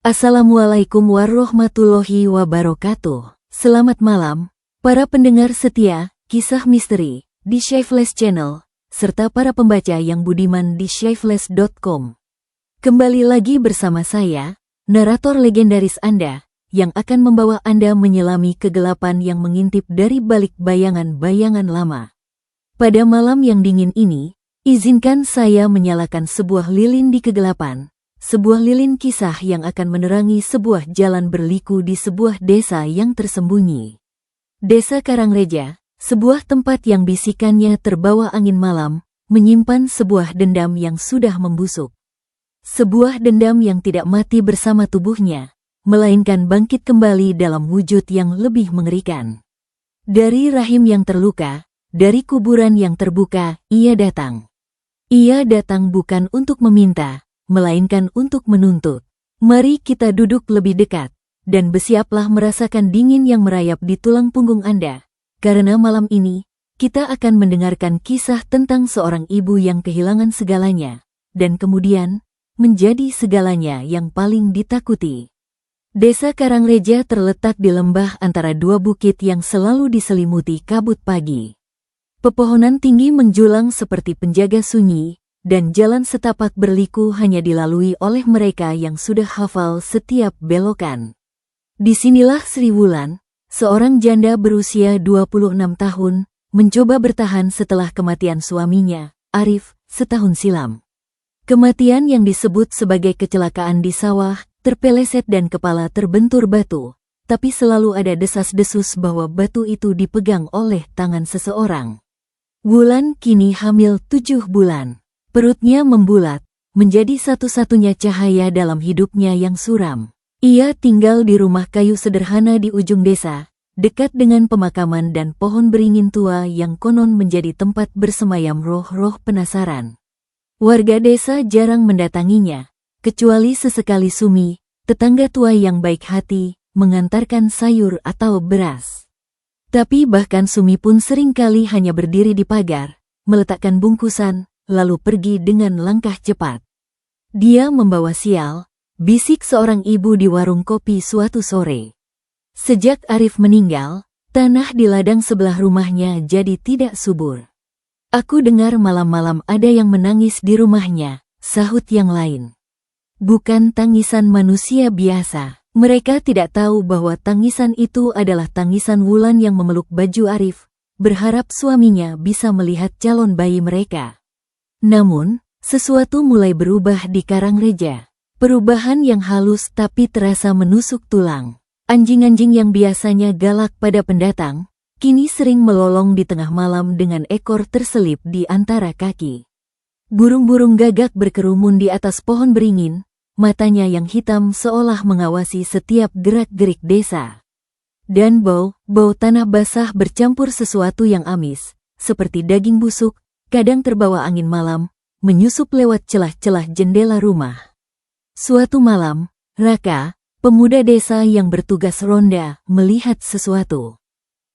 Assalamualaikum warahmatullahi wabarakatuh. Selamat malam, para pendengar setia kisah misteri di Shyflash Channel, serta para pembaca yang budiman di shyflash.com. Kembali lagi bersama saya, narator legendaris Anda, yang akan membawa Anda menyelami kegelapan yang mengintip dari balik bayangan-bayangan lama. Pada malam yang dingin ini, izinkan saya menyalakan sebuah lilin di kegelapan. Sebuah lilin kisah yang akan menerangi sebuah jalan berliku di sebuah desa yang tersembunyi. Desa Karangreja, sebuah tempat yang bisikannya terbawa angin malam, menyimpan sebuah dendam yang sudah membusuk. Sebuah dendam yang tidak mati bersama tubuhnya, melainkan bangkit kembali dalam wujud yang lebih mengerikan. Dari rahim yang terluka, dari kuburan yang terbuka, ia datang. Ia datang bukan untuk meminta, melainkan untuk menuntut. Mari kita duduk lebih dekat, dan bersiaplah merasakan dingin yang merayap di tulang punggung Anda. Karena malam ini, kita akan mendengarkan kisah tentang seorang ibu yang kehilangan segalanya, dan kemudian, menjadi segalanya yang paling ditakuti. Desa Karangreja terletak di lembah antara dua bukit yang selalu diselimuti kabut pagi. Pepohonan tinggi menjulang seperti penjaga sunyi, dan jalan setapak berliku hanya dilalui oleh mereka yang sudah hafal setiap belokan. Disinilah Sri Wulan, seorang janda berusia 26 tahun, mencoba bertahan setelah kematian suaminya, Arif, setahun silam. Kematian yang disebut sebagai kecelakaan di sawah, terpeleset dan kepala terbentur batu, tapi selalu ada desas-desus bahwa batu itu dipegang oleh tangan seseorang. Wulan kini hamil 7 bulan. Perutnya membulat, menjadi satu-satunya cahaya dalam hidupnya yang suram. Ia tinggal di rumah kayu sederhana di ujung desa, dekat dengan pemakaman dan pohon beringin tua yang konon menjadi tempat bersemayam roh-roh penasaran. Warga desa jarang mendatanginya, kecuali sesekali Sumi, tetangga tua yang baik hati, mengantarkan sayur atau beras. Tapi bahkan Sumi pun seringkali hanya berdiri di pagar, meletakkan bungkusan, lalu pergi dengan langkah cepat. Dia membawa sial, bisik seorang ibu di warung kopi suatu sore. Sejak Arif meninggal, tanah di ladang sebelah rumahnya jadi tidak subur. Aku dengar malam-malam ada yang menangis di rumahnya, sahut yang lain. Bukan tangisan manusia biasa. Mereka tidak tahu bahwa tangisan itu adalah tangisan Wulan yang memeluk baju Arif, berharap suaminya bisa melihat calon bayi mereka. Namun, sesuatu mulai berubah di Karangreja. Perubahan yang halus tapi terasa menusuk tulang. Anjing-anjing yang biasanya galak pada pendatang, kini sering melolong di tengah malam dengan ekor terselip di antara kaki. Burung-burung gagak berkerumun di atas pohon beringin, matanya yang hitam seolah mengawasi setiap gerak-gerik desa. Dan bau tanah basah bercampur sesuatu yang amis, seperti daging busuk, kadang terbawa angin malam, menyusup lewat celah-celah jendela rumah. Suatu malam, Raka, pemuda desa yang bertugas ronda, melihat sesuatu.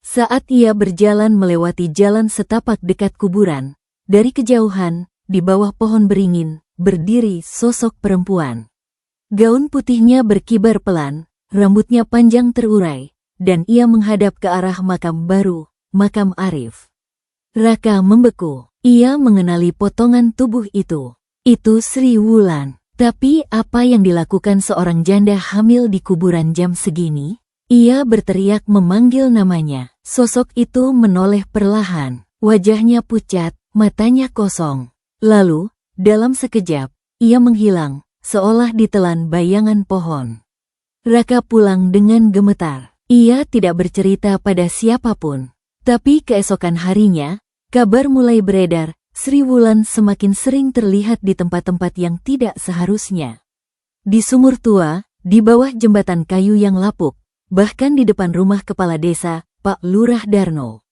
Saat ia berjalan melewati jalan setapak dekat kuburan, dari kejauhan, di bawah pohon beringin, berdiri sosok perempuan. Gaun putihnya berkibar pelan, rambutnya panjang terurai, dan ia menghadap ke arah makam baru, makam Arif. Raka membeku. Ia mengenali potongan tubuh itu. Itu Sri Wulan. Tapi apa yang dilakukan seorang janda hamil di kuburan jam segini? Ia berteriak memanggil namanya. Sosok itu menoleh perlahan. Wajahnya pucat, matanya kosong. Lalu, dalam sekejap, ia menghilang, seolah ditelan bayangan pohon. Raka pulang dengan gemetar. Ia tidak bercerita pada siapapun. Tapi keesokan harinya, kabar mulai beredar, Sri Wulan semakin sering terlihat di tempat-tempat yang tidak seharusnya. Di sumur tua, di bawah jembatan kayu yang lapuk, bahkan di depan rumah kepala desa, Pak Lurah Darno.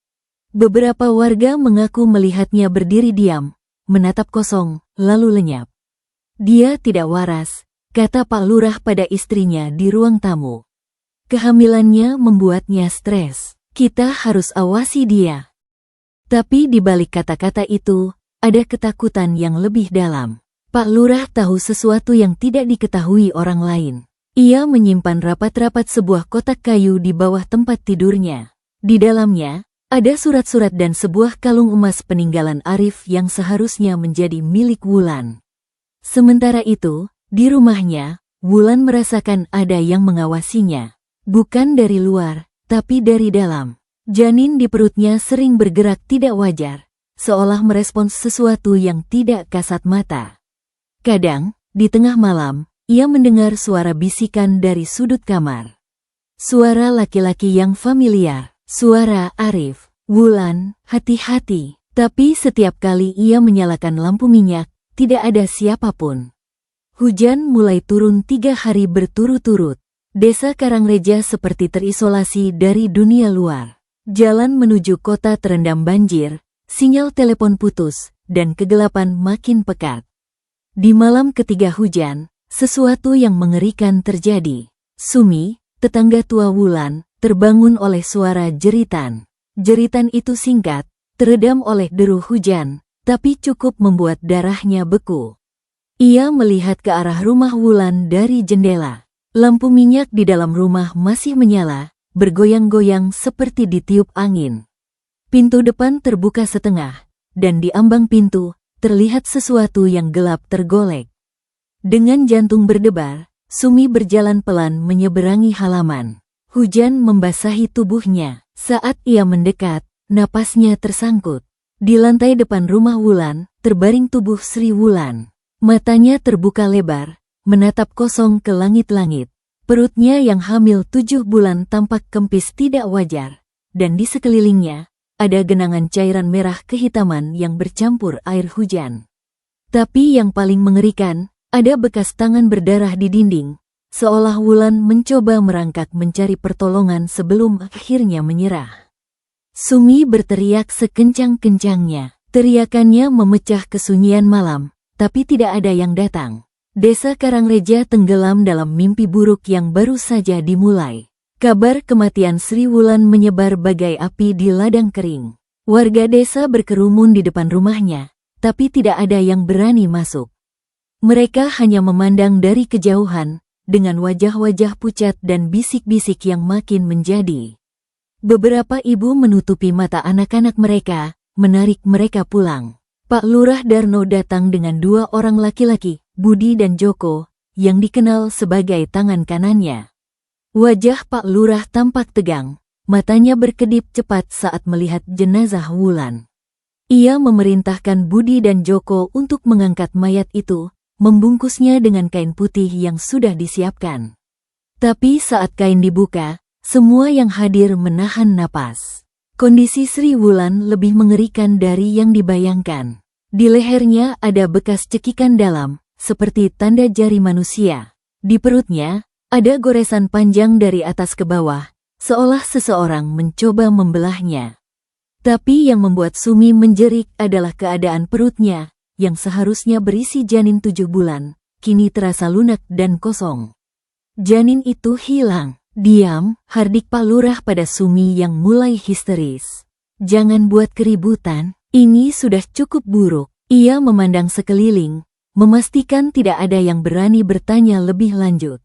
Beberapa warga mengaku melihatnya berdiri diam, menatap kosong, lalu lenyap. Dia tidak waras, kata Pak Lurah pada istrinya di ruang tamu. Kehamilannya membuatnya stres. Kita harus awasi dia. Tapi di balik kata-kata itu, ada ketakutan yang lebih dalam. Pak Lurah tahu sesuatu yang tidak diketahui orang lain. Ia menyimpan rapat-rapat sebuah kotak kayu di bawah tempat tidurnya. Di dalamnya, ada surat-surat dan sebuah kalung emas peninggalan Arif yang seharusnya menjadi milik Wulan. Sementara itu, di rumahnya, Wulan merasakan ada yang mengawasinya. Bukan dari luar, tapi dari dalam. Janin di perutnya sering bergerak tidak wajar, seolah merespons sesuatu yang tidak kasat mata. Kadang, di tengah malam, ia mendengar suara bisikan dari sudut kamar. Suara laki-laki yang familiar, suara Arif. Wulan, hati-hati. Tapi setiap kali ia menyalakan lampu minyak, tidak ada siapapun. Hujan mulai turun 3 hari berturut-turut. Desa Karangreja seperti terisolasi dari dunia luar. Jalan menuju kota terendam banjir, sinyal telepon putus, dan kegelapan makin pekat. Di malam ketiga hujan, sesuatu yang mengerikan terjadi. Sumi, tetangga tua Wulan, terbangun oleh suara jeritan. Jeritan itu singkat, teredam oleh deru hujan, tapi cukup membuat darahnya beku. Ia melihat ke arah rumah Wulan dari jendela. Lampu minyak di dalam rumah masih menyala, bergoyang-goyang seperti ditiup angin. Pintu depan terbuka setengah, dan di ambang pintu, terlihat sesuatu yang gelap tergolek. Dengan jantung berdebar, Sumi berjalan pelan menyeberangi halaman. Hujan membasahi tubuhnya. Saat ia mendekat, napasnya tersangkut. Di lantai depan rumah Wulan, terbaring tubuh Sri Wulan. Matanya terbuka lebar, menatap kosong ke langit-langit. Perutnya yang hamil 7 bulan tampak kempis tidak wajar, dan di sekelilingnya, ada genangan cairan merah kehitaman yang bercampur air hujan. Tapi yang paling mengerikan, ada bekas tangan berdarah di dinding, seolah Wulan mencoba merangkak mencari pertolongan sebelum akhirnya menyerah. Sumi berteriak sekencang-kencangnya. Teriakannya memecah kesunyian malam, tapi tidak ada yang datang. Desa Karangreja tenggelam dalam mimpi buruk yang baru saja dimulai. Kabar kematian Sri Wulan menyebar bagai api di ladang kering. Warga desa berkerumun di depan rumahnya, tapi tidak ada yang berani masuk. Mereka hanya memandang dari kejauhan, dengan wajah-wajah pucat dan bisik-bisik yang makin menjadi. Beberapa ibu menutupi mata anak-anak mereka, menarik mereka pulang. Pak Lurah Darno datang dengan 2 orang laki-laki, Budi dan Joko, yang dikenal sebagai tangan kanannya. Wajah Pak Lurah tampak tegang, matanya berkedip cepat saat melihat jenazah Wulan. Ia memerintahkan Budi dan Joko untuk mengangkat mayat itu, membungkusnya dengan kain putih yang sudah disiapkan. Tapi saat kain dibuka, semua yang hadir menahan napas. Kondisi Sri Wulan lebih mengerikan dari yang dibayangkan. Di lehernya ada bekas cekikan dalam, seperti tanda jari manusia. Di perutnya, ada goresan panjang dari atas ke bawah, seolah seseorang mencoba membelahnya. Tapi yang membuat Sumi menjerit adalah keadaan perutnya, yang seharusnya berisi janin 7 bulan, kini terasa lunak dan kosong. Janin itu hilang. Diam, hardik Pak Lurah pada Sumi yang mulai histeris. Jangan buat keributan, ini sudah cukup buruk. Ia memandang sekeliling, memastikan tidak ada yang berani bertanya lebih lanjut.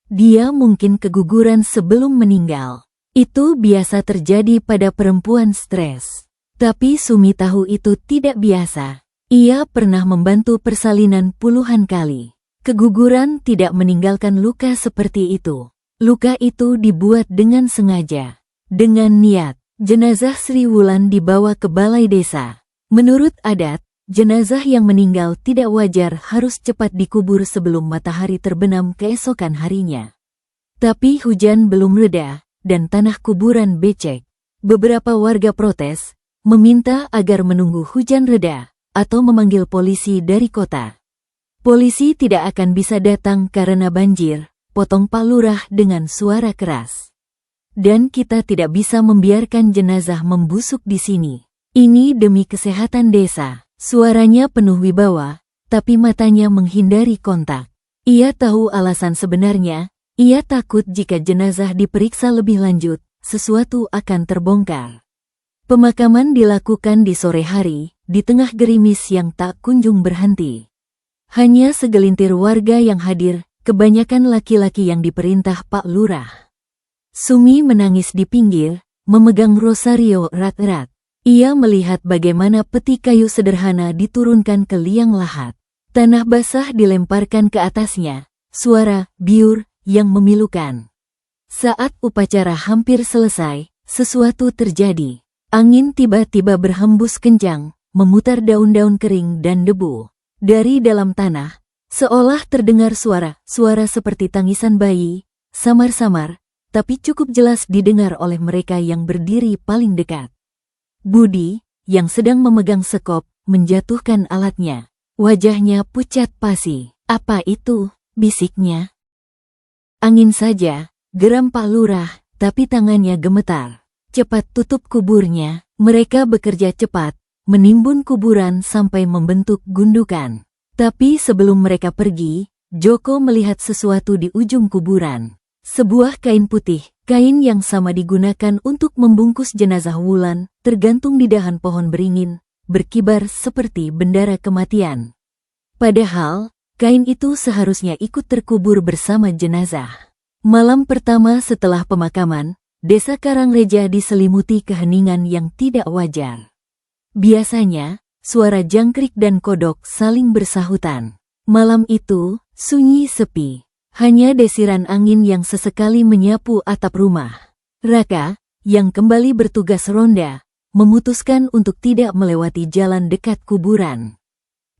Dia mungkin keguguran sebelum meninggal. Itu biasa terjadi pada perempuan stres. Tapi Sumi tahu itu tidak biasa. Ia pernah membantu persalinan puluhan kali. Keguguran tidak meninggalkan luka seperti itu. Luka itu dibuat dengan sengaja. Dengan niat, jenazah Sri Wulan dibawa ke balai desa. Menurut adat, jenazah yang meninggal tidak wajar harus cepat dikubur sebelum matahari terbenam keesokan harinya. Tapi hujan belum reda, dan tanah kuburan becek. Beberapa warga protes, meminta agar menunggu hujan reda, atau memanggil polisi dari kota. Polisi tidak akan bisa datang karena banjir, potong Pak Lurah dengan suara keras. Dan kita tidak bisa membiarkan jenazah membusuk di sini. Ini demi kesehatan desa. Suaranya penuh wibawa, tapi matanya menghindari kontak. Ia tahu alasan sebenarnya, ia takut jika jenazah diperiksa lebih lanjut, sesuatu akan terbongkar. Pemakaman dilakukan di sore hari, di tengah gerimis yang tak kunjung berhenti. Hanya segelintir warga yang hadir, kebanyakan laki-laki yang diperintah Pak Lurah. Sumi menangis di pinggir, memegang rosario erat-erat. Ia melihat bagaimana peti kayu sederhana diturunkan ke liang lahat. Tanah basah dilemparkan ke atasnya, suara biur yang memilukan. Saat upacara hampir selesai, sesuatu terjadi. Angin tiba-tiba berhembus kencang, memutar daun-daun kering dan debu. Dari dalam tanah, seolah terdengar suara seperti tangisan bayi, samar-samar, tapi cukup jelas didengar oleh mereka yang berdiri paling dekat. Budi, yang sedang memegang sekop, menjatuhkan alatnya. Wajahnya pucat pasi. "Apa itu?" bisiknya. "Angin saja," geram Pak Lurah, tapi tangannya gemetar. "Cepat tutup kuburnya." Mereka bekerja cepat, menimbun kuburan sampai membentuk gundukan. Tapi sebelum mereka pergi, Joko melihat sesuatu di ujung kuburan. Sebuah kain putih, kain yang sama digunakan untuk membungkus jenazah Wulan, tergantung di dahan pohon beringin, berkibar seperti bendera kematian. Padahal, kain itu seharusnya ikut terkubur bersama jenazah. Malam pertama setelah pemakaman, Desa Karangreja diselimuti keheningan yang tidak wajar. Biasanya, suara jangkrik dan kodok saling bersahutan. Malam itu, sunyi sepi. Hanya desiran angin yang sesekali menyapu atap rumah. Raka, yang kembali bertugas ronda, memutuskan untuk tidak melewati jalan dekat kuburan.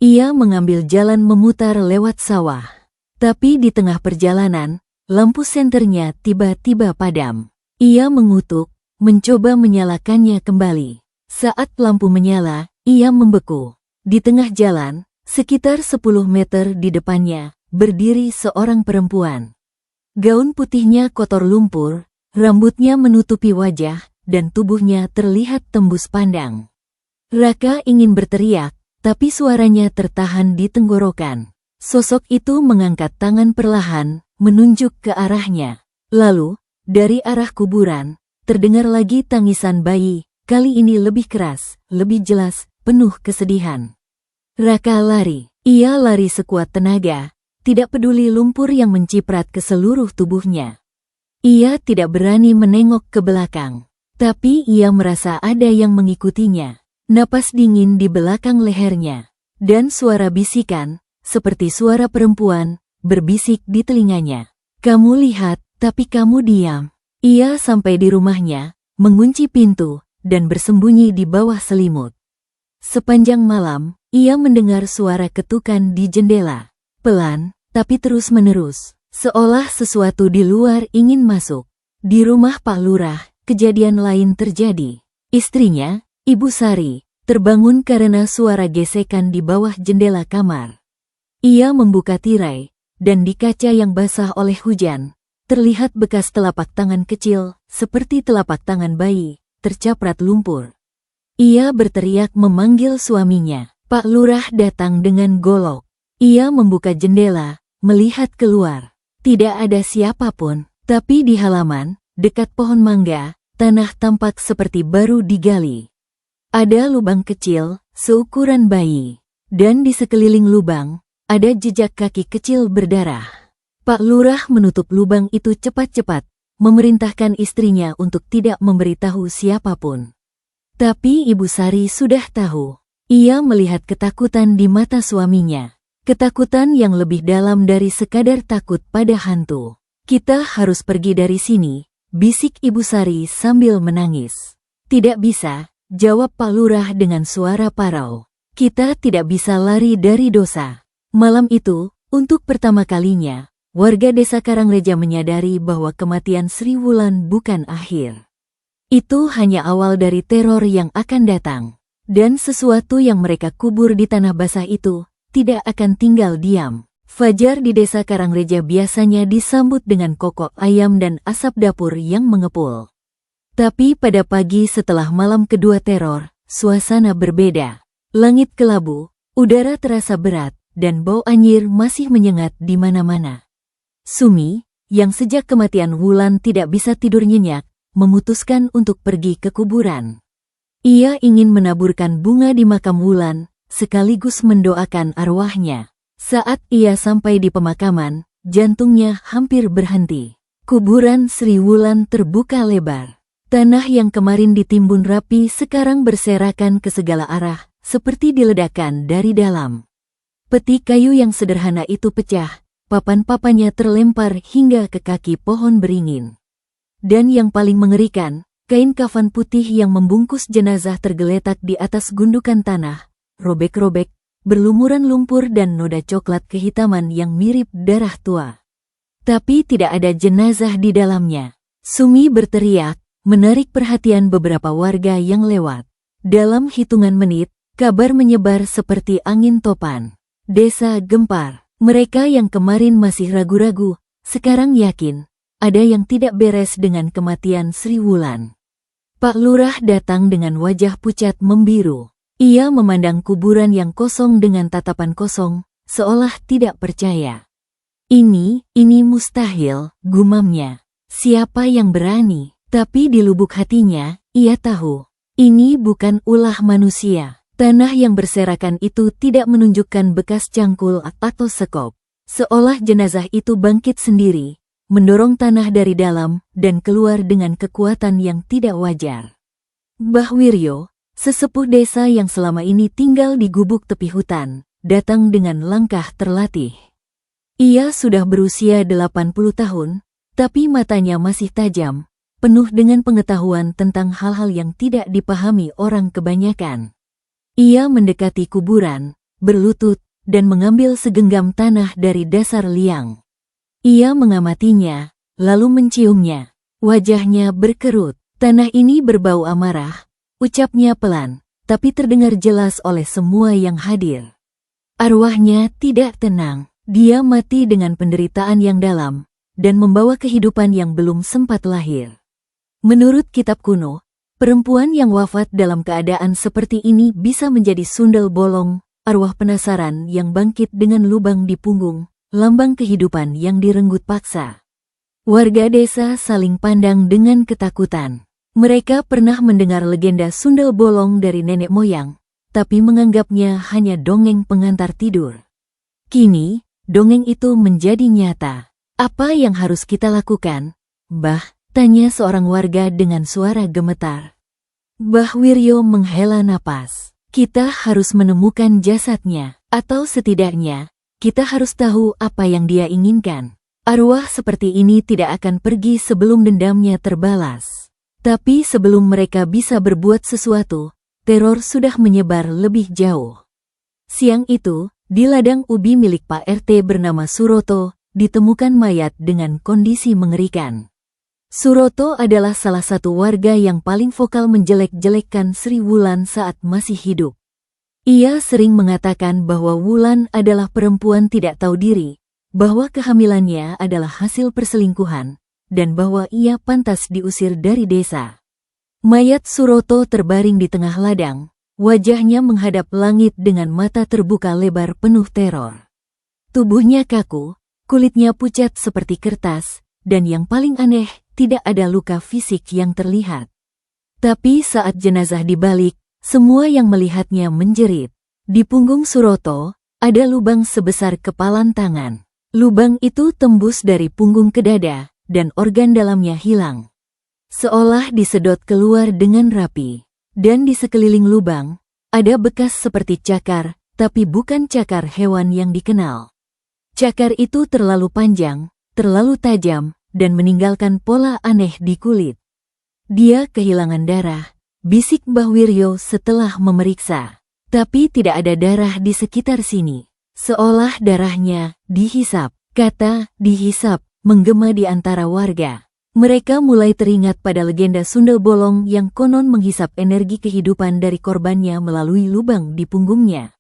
Ia mengambil jalan memutar lewat sawah. Tapi di tengah perjalanan, lampu senternya tiba-tiba padam. Ia mengutuk, mencoba menyalakannya kembali. Saat lampu menyala, ia membeku. Di tengah jalan, sekitar 10 meter di depannya, berdiri seorang perempuan. Gaun putihnya kotor lumpur, rambutnya menutupi wajah, dan tubuhnya terlihat tembus pandang. Raka ingin berteriak, tapi suaranya tertahan di tenggorokan. Sosok itu mengangkat tangan perlahan, menunjuk ke arahnya. Lalu, dari arah kuburan, terdengar lagi tangisan bayi, kali ini lebih keras, lebih jelas, penuh kesedihan. Raka lari. Ia lari sekuat tenaga, tidak peduli lumpur yang menciprat ke seluruh tubuhnya. Ia tidak berani menengok ke belakang, tapi ia merasa ada yang mengikutinya. Napas dingin di belakang lehernya, dan suara bisikan, seperti suara perempuan, berbisik di telinganya. "Kamu lihat, tapi kamu diam." Ia sampai di rumahnya, mengunci pintu, dan bersembunyi di bawah selimut. Sepanjang malam, ia mendengar suara ketukan di jendela. Pelan, tapi terus-menerus, seolah sesuatu di luar ingin masuk. Di rumah Pak Lurah, kejadian lain terjadi. Istrinya, Ibu Sari, terbangun karena suara gesekan di bawah jendela kamar. Ia membuka tirai, dan di kaca yang basah oleh hujan, terlihat bekas telapak tangan kecil, seperti telapak tangan bayi, tercaprat lumpur. Ia berteriak memanggil suaminya. Pak Lurah datang dengan golok. Ia membuka jendela, melihat keluar. Tidak ada siapapun, tapi di halaman, dekat pohon mangga, tanah tampak seperti baru digali. Ada lubang kecil, seukuran bayi. Dan di sekeliling lubang, ada jejak kaki kecil berdarah. Pak Lurah menutup lubang itu cepat-cepat, memerintahkan istrinya untuk tidak memberitahu siapapun. Tapi Ibu Sari sudah tahu. Ia melihat ketakutan di mata suaminya. Ketakutan yang lebih dalam dari sekadar takut pada hantu. "Kita harus pergi dari sini," bisik Ibu Sari sambil menangis. "Tidak bisa," jawab Pak Lurah dengan suara parau. "Kita tidak bisa lari dari dosa." Malam itu, untuk pertama kalinya, warga Desa Karangreja menyadari bahwa kematian Sri Wulan bukan akhir. Itu hanya awal dari teror yang akan datang. Dan sesuatu yang mereka kubur di tanah basah itu, tidak akan tinggal diam. Fajar di Desa Karangreja biasanya disambut dengan kokok ayam dan asap dapur yang mengepul. Tapi pada pagi setelah malam kedua teror, suasana berbeda. Langit kelabu, udara terasa berat, dan bau anyir masih menyengat di mana-mana. Sumi, yang sejak kematian Wulan tidak bisa tidur nyenyak, memutuskan untuk pergi ke kuburan. Ia ingin menaburkan bunga di makam Wulan, sekaligus mendoakan arwahnya. Saat ia sampai di pemakaman, jantungnya hampir berhenti. Kuburan Sri Wulan terbuka lebar. Tanah yang kemarin ditimbun rapi sekarang berserakan ke segala arah, seperti diledakkan dari dalam. Peti kayu yang sederhana itu pecah, papan-papannya terlempar hingga ke kaki pohon beringin. Dan yang paling mengerikan, kain kafan putih yang membungkus jenazah tergeletak di atas gundukan tanah, robek-robek, berlumuran lumpur dan noda coklat kehitaman yang mirip darah tua. Tapi tidak ada jenazah di dalamnya. Sumi berteriak, menarik perhatian beberapa warga yang lewat. Dalam hitungan menit, kabar menyebar seperti angin topan. Desa gempar. Mereka yang kemarin masih ragu-ragu, sekarang yakin, ada yang tidak beres dengan kematian Sri Wulan. Pak Lurah datang dengan wajah pucat membiru. Ia memandang kuburan yang kosong dengan tatapan kosong, seolah tidak percaya. Ini mustahil, gumamnya. Siapa yang berani? Tapi di lubuk hatinya, ia tahu. Ini bukan ulah manusia. Tanah yang berserakan itu tidak menunjukkan bekas cangkul atau sekop. Seolah jenazah itu bangkit sendiri, mendorong tanah dari dalam, dan keluar dengan kekuatan yang tidak wajar. Mbah Wiryo, sesepuh desa yang selama ini tinggal di gubuk tepi hutan, datang dengan langkah terlatih. Ia sudah berusia 80 tahun, tapi matanya masih tajam, penuh dengan pengetahuan tentang hal-hal yang tidak dipahami orang kebanyakan. Ia mendekati kuburan, berlutut, dan mengambil segenggam tanah dari dasar liang. Ia mengamatinya, lalu menciumnya. Wajahnya berkerut. Tanah ini berbau amarah, ucapnya pelan, tapi terdengar jelas oleh semua yang hadir. Arwahnya tidak tenang. Dia mati dengan penderitaan yang dalam, dan membawa kehidupan yang belum sempat lahir. Menurut kitab kuno, perempuan yang wafat dalam keadaan seperti ini bisa menjadi sundel bolong, arwah penasaran yang bangkit dengan lubang di punggung, lambang kehidupan yang direnggut paksa. Warga desa saling pandang dengan ketakutan. Mereka pernah mendengar legenda sundel bolong dari nenek moyang, tapi menganggapnya hanya dongeng pengantar tidur. Kini, dongeng itu menjadi nyata. Apa yang harus kita lakukan, Mbah? Tanya seorang warga dengan suara gemetar. Mbah Wiryo menghela napas. Kita harus menemukan jasadnya, atau setidaknya, kita harus tahu apa yang dia inginkan. Arwah seperti ini tidak akan pergi sebelum dendamnya terbalas. Tapi sebelum mereka bisa berbuat sesuatu, teror sudah menyebar lebih jauh. Siang itu, di ladang ubi milik Pak RT bernama Suroto, ditemukan mayat dengan kondisi mengerikan. Suroto adalah salah satu warga yang paling vokal menjelek-jelekkan Sri Wulan saat masih hidup. Ia sering mengatakan bahwa Wulan adalah perempuan tidak tahu diri, bahwa kehamilannya adalah hasil perselingkuhan, dan bahwa ia pantas diusir dari desa. Mayat Suroto terbaring di tengah ladang. Wajahnya menghadap langit dengan mata terbuka lebar penuh teror. Tubuhnya kaku, kulitnya pucat seperti kertas, dan yang paling aneh, tidak ada luka fisik yang terlihat. Tapi saat jenazah dibalik, semua yang melihatnya menjerit. Di punggung Suroto, ada lubang sebesar kepalan tangan. Lubang itu tembus dari punggung ke dada, dan organ dalamnya hilang. Seolah disedot keluar dengan rapi. Dan di sekeliling lubang, ada bekas seperti cakar, tapi bukan cakar hewan yang dikenal. Cakar itu terlalu panjang, terlalu tajam, dan meninggalkan pola aneh di kulit. Dia kehilangan darah, bisik Mbah Wiryo setelah memeriksa. Tapi tidak ada darah di sekitar sini. Seolah darahnya dihisap. Kata dihisap menggema di antara warga. Mereka mulai teringat pada legenda sundel bolong yang konon menghisap energi kehidupan dari korbannya melalui lubang di punggungnya.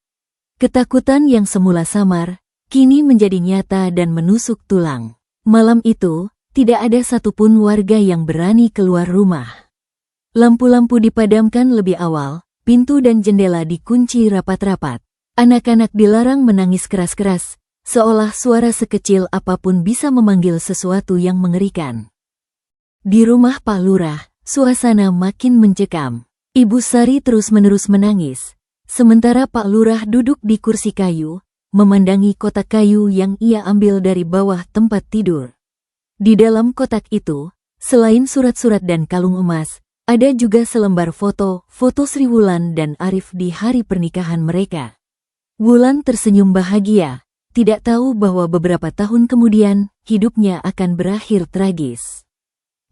Ketakutan yang semula samar, kini menjadi nyata dan menusuk tulang. Malam itu, tidak ada satupun warga yang berani keluar rumah. Lampu-lampu dipadamkan lebih awal, pintu dan jendela dikunci rapat-rapat. Anak-anak dilarang menangis keras-keras, seolah suara sekecil apapun bisa memanggil sesuatu yang mengerikan. Di rumah Pak Lurah, suasana makin mencekam. Ibu Sari terus-menerus menangis. Sementara Pak Lurah duduk di kursi kayu, memandangi kotak kayu yang ia ambil dari bawah tempat tidur. Di dalam kotak itu, selain surat-surat dan kalung emas, ada juga selembar foto Sri Wulan dan Arif di hari pernikahan mereka. Wulan tersenyum bahagia, tidak tahu bahwa beberapa tahun kemudian, hidupnya akan berakhir tragis.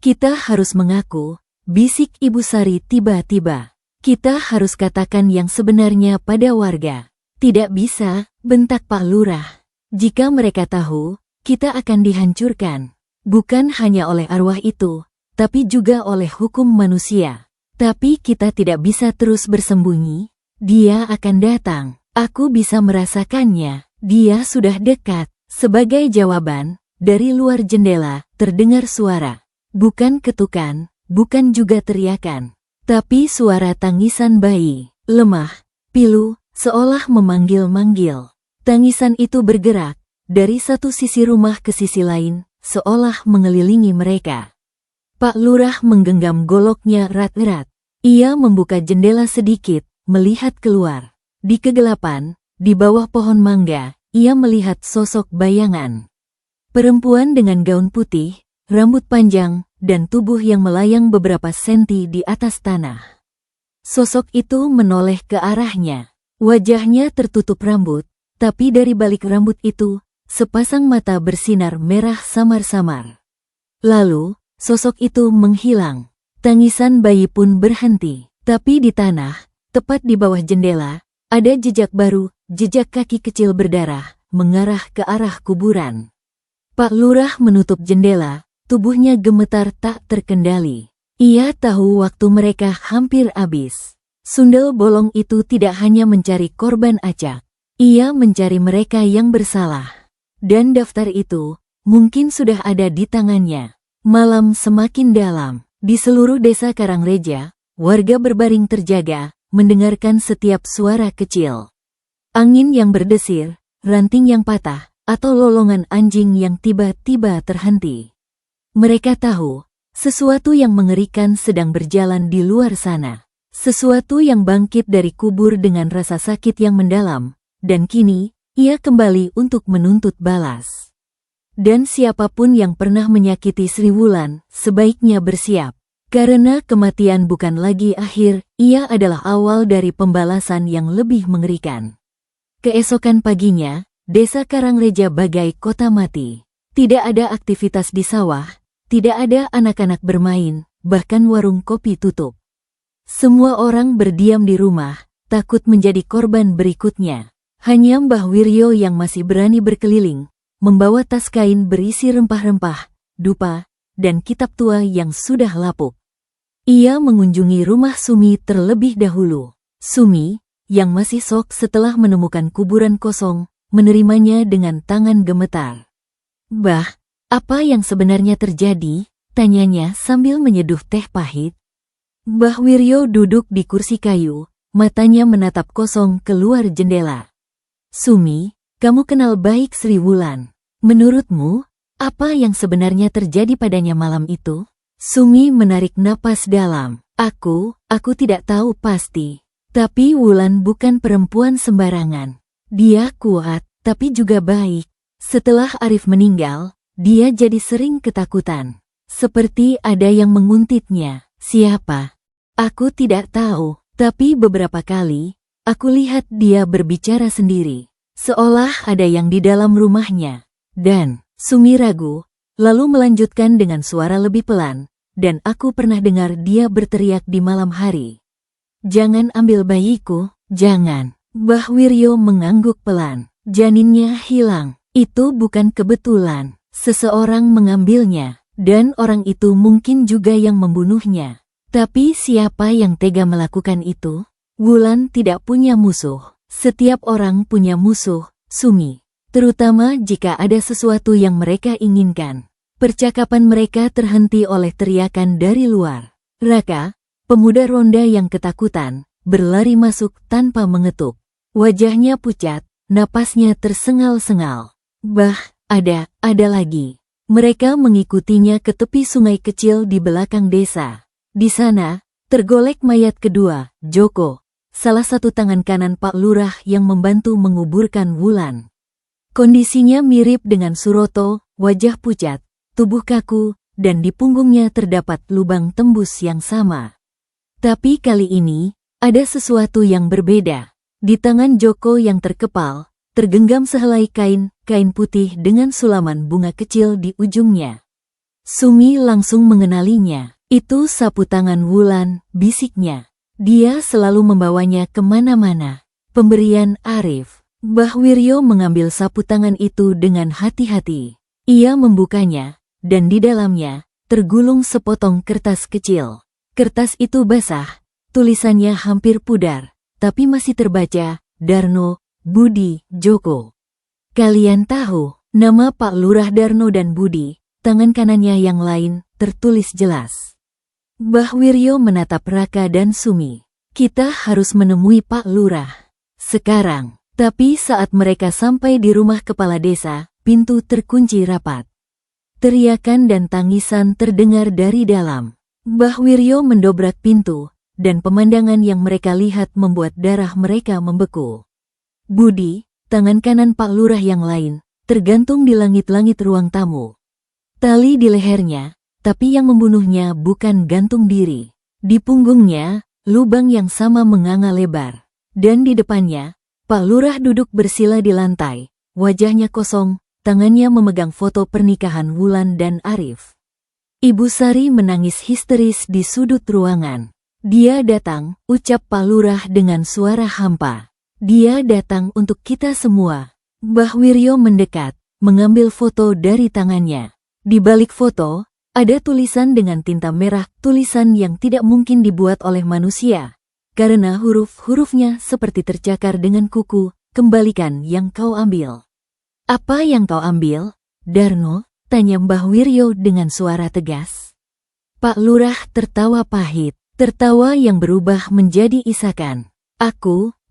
Kita harus mengaku, bisik Ibu Sari tiba-tiba. Kita harus katakan yang sebenarnya pada warga. Tidak bisa, bentak Pak Lurah. Jika mereka tahu, kita akan dihancurkan. Bukan hanya oleh arwah itu, tapi juga oleh hukum manusia. Tapi kita tidak bisa terus bersembunyi. Dia akan datang. Aku bisa merasakannya. Dia sudah dekat. Sebagai jawaban, dari luar jendela, terdengar suara. Bukan ketukan, bukan juga teriakan. Tapi suara tangisan bayi, lemah, pilu, seolah memanggil-manggil. Tangisan itu bergerak, dari satu sisi rumah ke sisi lain, seolah mengelilingi mereka. Pak Lurah menggenggam goloknya erat-erat. Ia membuka jendela sedikit, melihat keluar. Di kegelapan, di bawah pohon mangga, ia melihat sosok bayangan. Perempuan dengan gaun putih, rambut panjang, dan tubuh yang melayang beberapa senti di atas tanah. Sosok itu menoleh ke arahnya. Wajahnya tertutup rambut, tapi dari balik rambut itu, sepasang mata bersinar merah samar-samar. Lalu, sosok itu menghilang. Tangisan bayi pun berhenti. Tapi di tanah, tepat di bawah jendela, ada jejak baru, jejak kaki kecil berdarah, mengarah ke arah kuburan. Pak Lurah menutup jendela, tubuhnya gemetar tak terkendali. Ia tahu waktu mereka hampir habis. Sundel bolong itu tidak hanya mencari korban acak. Ia mencari mereka yang bersalah. Dan daftar itu, mungkin sudah ada di tangannya. Malam semakin dalam. Di seluruh desa Karangreja, warga berbaring terjaga, mendengarkan setiap suara kecil. Angin yang berdesir, ranting yang patah, atau lolongan anjing yang tiba-tiba terhenti. Mereka tahu, sesuatu yang mengerikan sedang berjalan di luar sana. Sesuatu yang bangkit dari kubur dengan rasa sakit yang mendalam, dan kini, ia kembali untuk menuntut balas. Dan siapapun yang pernah menyakiti Sri Wulan, sebaiknya bersiap. Karena kematian bukan lagi akhir, ia adalah awal dari pembalasan yang lebih mengerikan. Keesokan paginya, desa Karangreja bagai kota mati. Tidak ada aktivitas di sawah, tidak ada anak-anak bermain, bahkan warung kopi tutup. Semua orang berdiam di rumah, takut menjadi korban berikutnya. Hanya Mbah Wiryo yang masih berani berkeliling, membawa tas kain berisi rempah-rempah, dupa, dan kitab tua yang sudah lapuk. Ia mengunjungi rumah Sumi terlebih dahulu. Sumi, yang masih sok setelah menemukan kuburan kosong, menerimanya dengan tangan gemetar. "Bah, apa yang sebenarnya terjadi?" tanyanya sambil menyeduh teh pahit. Mbah Wiryo duduk di kursi kayu, matanya menatap kosong keluar jendela. "Sumi, kamu kenal baik Sri Wulan. Menurutmu, apa yang sebenarnya terjadi padanya malam itu?" Sumi menarik napas dalam. Aku tidak tahu pasti. Tapi Wulan bukan perempuan sembarangan. Dia kuat, tapi juga baik. Setelah Arif meninggal, dia jadi sering ketakutan. Seperti ada yang menguntitnya. Siapa? Aku tidak tahu, tapi beberapa kali, aku lihat dia berbicara sendiri. Seolah ada yang di dalam rumahnya. Dan, Sumi ragu, lalu melanjutkan dengan suara lebih pelan, dan aku pernah dengar dia berteriak di malam hari. "Jangan ambil bayiku, jangan." Mbah Wiryo mengangguk pelan. "Janinnya hilang. Itu bukan kebetulan. Seseorang mengambilnya, dan orang itu mungkin juga yang membunuhnya. Tapi siapa yang tega melakukan itu? Wulan tidak punya musuh. Setiap orang punya musuh, Sumi. Terutama jika ada sesuatu yang mereka inginkan." Percakapan mereka terhenti oleh teriakan dari luar. Raka, pemuda ronda yang ketakutan, berlari masuk tanpa mengetuk. Wajahnya pucat, napasnya tersengal-sengal. "Bah, ada lagi." Mereka mengikutinya ke tepi sungai kecil di belakang desa. Di sana, tergolek mayat kedua, Joko, salah satu tangan kanan Pak Lurah yang membantu menguburkan Wulan. Kondisinya mirip dengan Suroto, wajah pucat, tubuh kaku, dan di punggungnya terdapat lubang tembus yang sama. Tapi kali ini, ada sesuatu yang berbeda. Di tangan Joko yang terkepal, tergenggam sehelai kain putih dengan sulaman bunga kecil di ujungnya. Sumi langsung mengenalinya. Itu sapu tangan Wulan, bisiknya. Dia selalu membawanya kemana-mana. Pemberian Arif. Mbah Wiryo mengambil sapu tangan itu dengan hati-hati. Ia membukanya, dan di dalamnya, tergulung sepotong kertas kecil. Kertas itu basah, tulisannya hampir pudar, tapi masih terbaca, Darno, Budi, Joko. Kalian tahu, nama Pak Lurah Darno dan Budi, tangan kanannya yang lain, tertulis jelas. Mbah Wiryo menatap Raka dan Sumi. Kita harus menemui Pak Lurah. Sekarang. Tapi saat mereka sampai di rumah kepala desa, pintu terkunci rapat. Teriakan dan tangisan terdengar dari dalam. Mbah Wiryo mendobrak pintu, dan pemandangan yang mereka lihat membuat darah mereka membeku. Budi, tangan kanan Pak Lurah yang lain, tergantung di langit-langit ruang tamu. Tali di lehernya, tapi yang membunuhnya bukan gantung diri. Di punggungnya, lubang yang sama menganga lebar. Dan di depannya, Pak Lurah duduk bersila di lantai, wajahnya kosong, tangannya memegang foto pernikahan Wulan dan Arif. Ibu Sari menangis histeris di sudut ruangan. Dia datang, ucap Pak Lurah dengan suara hampa. Dia datang untuk kita semua. Mbah Wiryo mendekat, mengambil foto dari tangannya. Di balik foto, ada tulisan dengan tinta merah, tulisan yang tidak mungkin dibuat oleh manusia. Karena huruf-hurufnya seperti tercakar dengan kuku, kembalikan yang kau ambil. Apa yang kau ambil, Darno? Tanya Mbah Wiryo dengan suara tegas. Pak Lurah tertawa pahit, tertawa yang berubah menjadi isakan.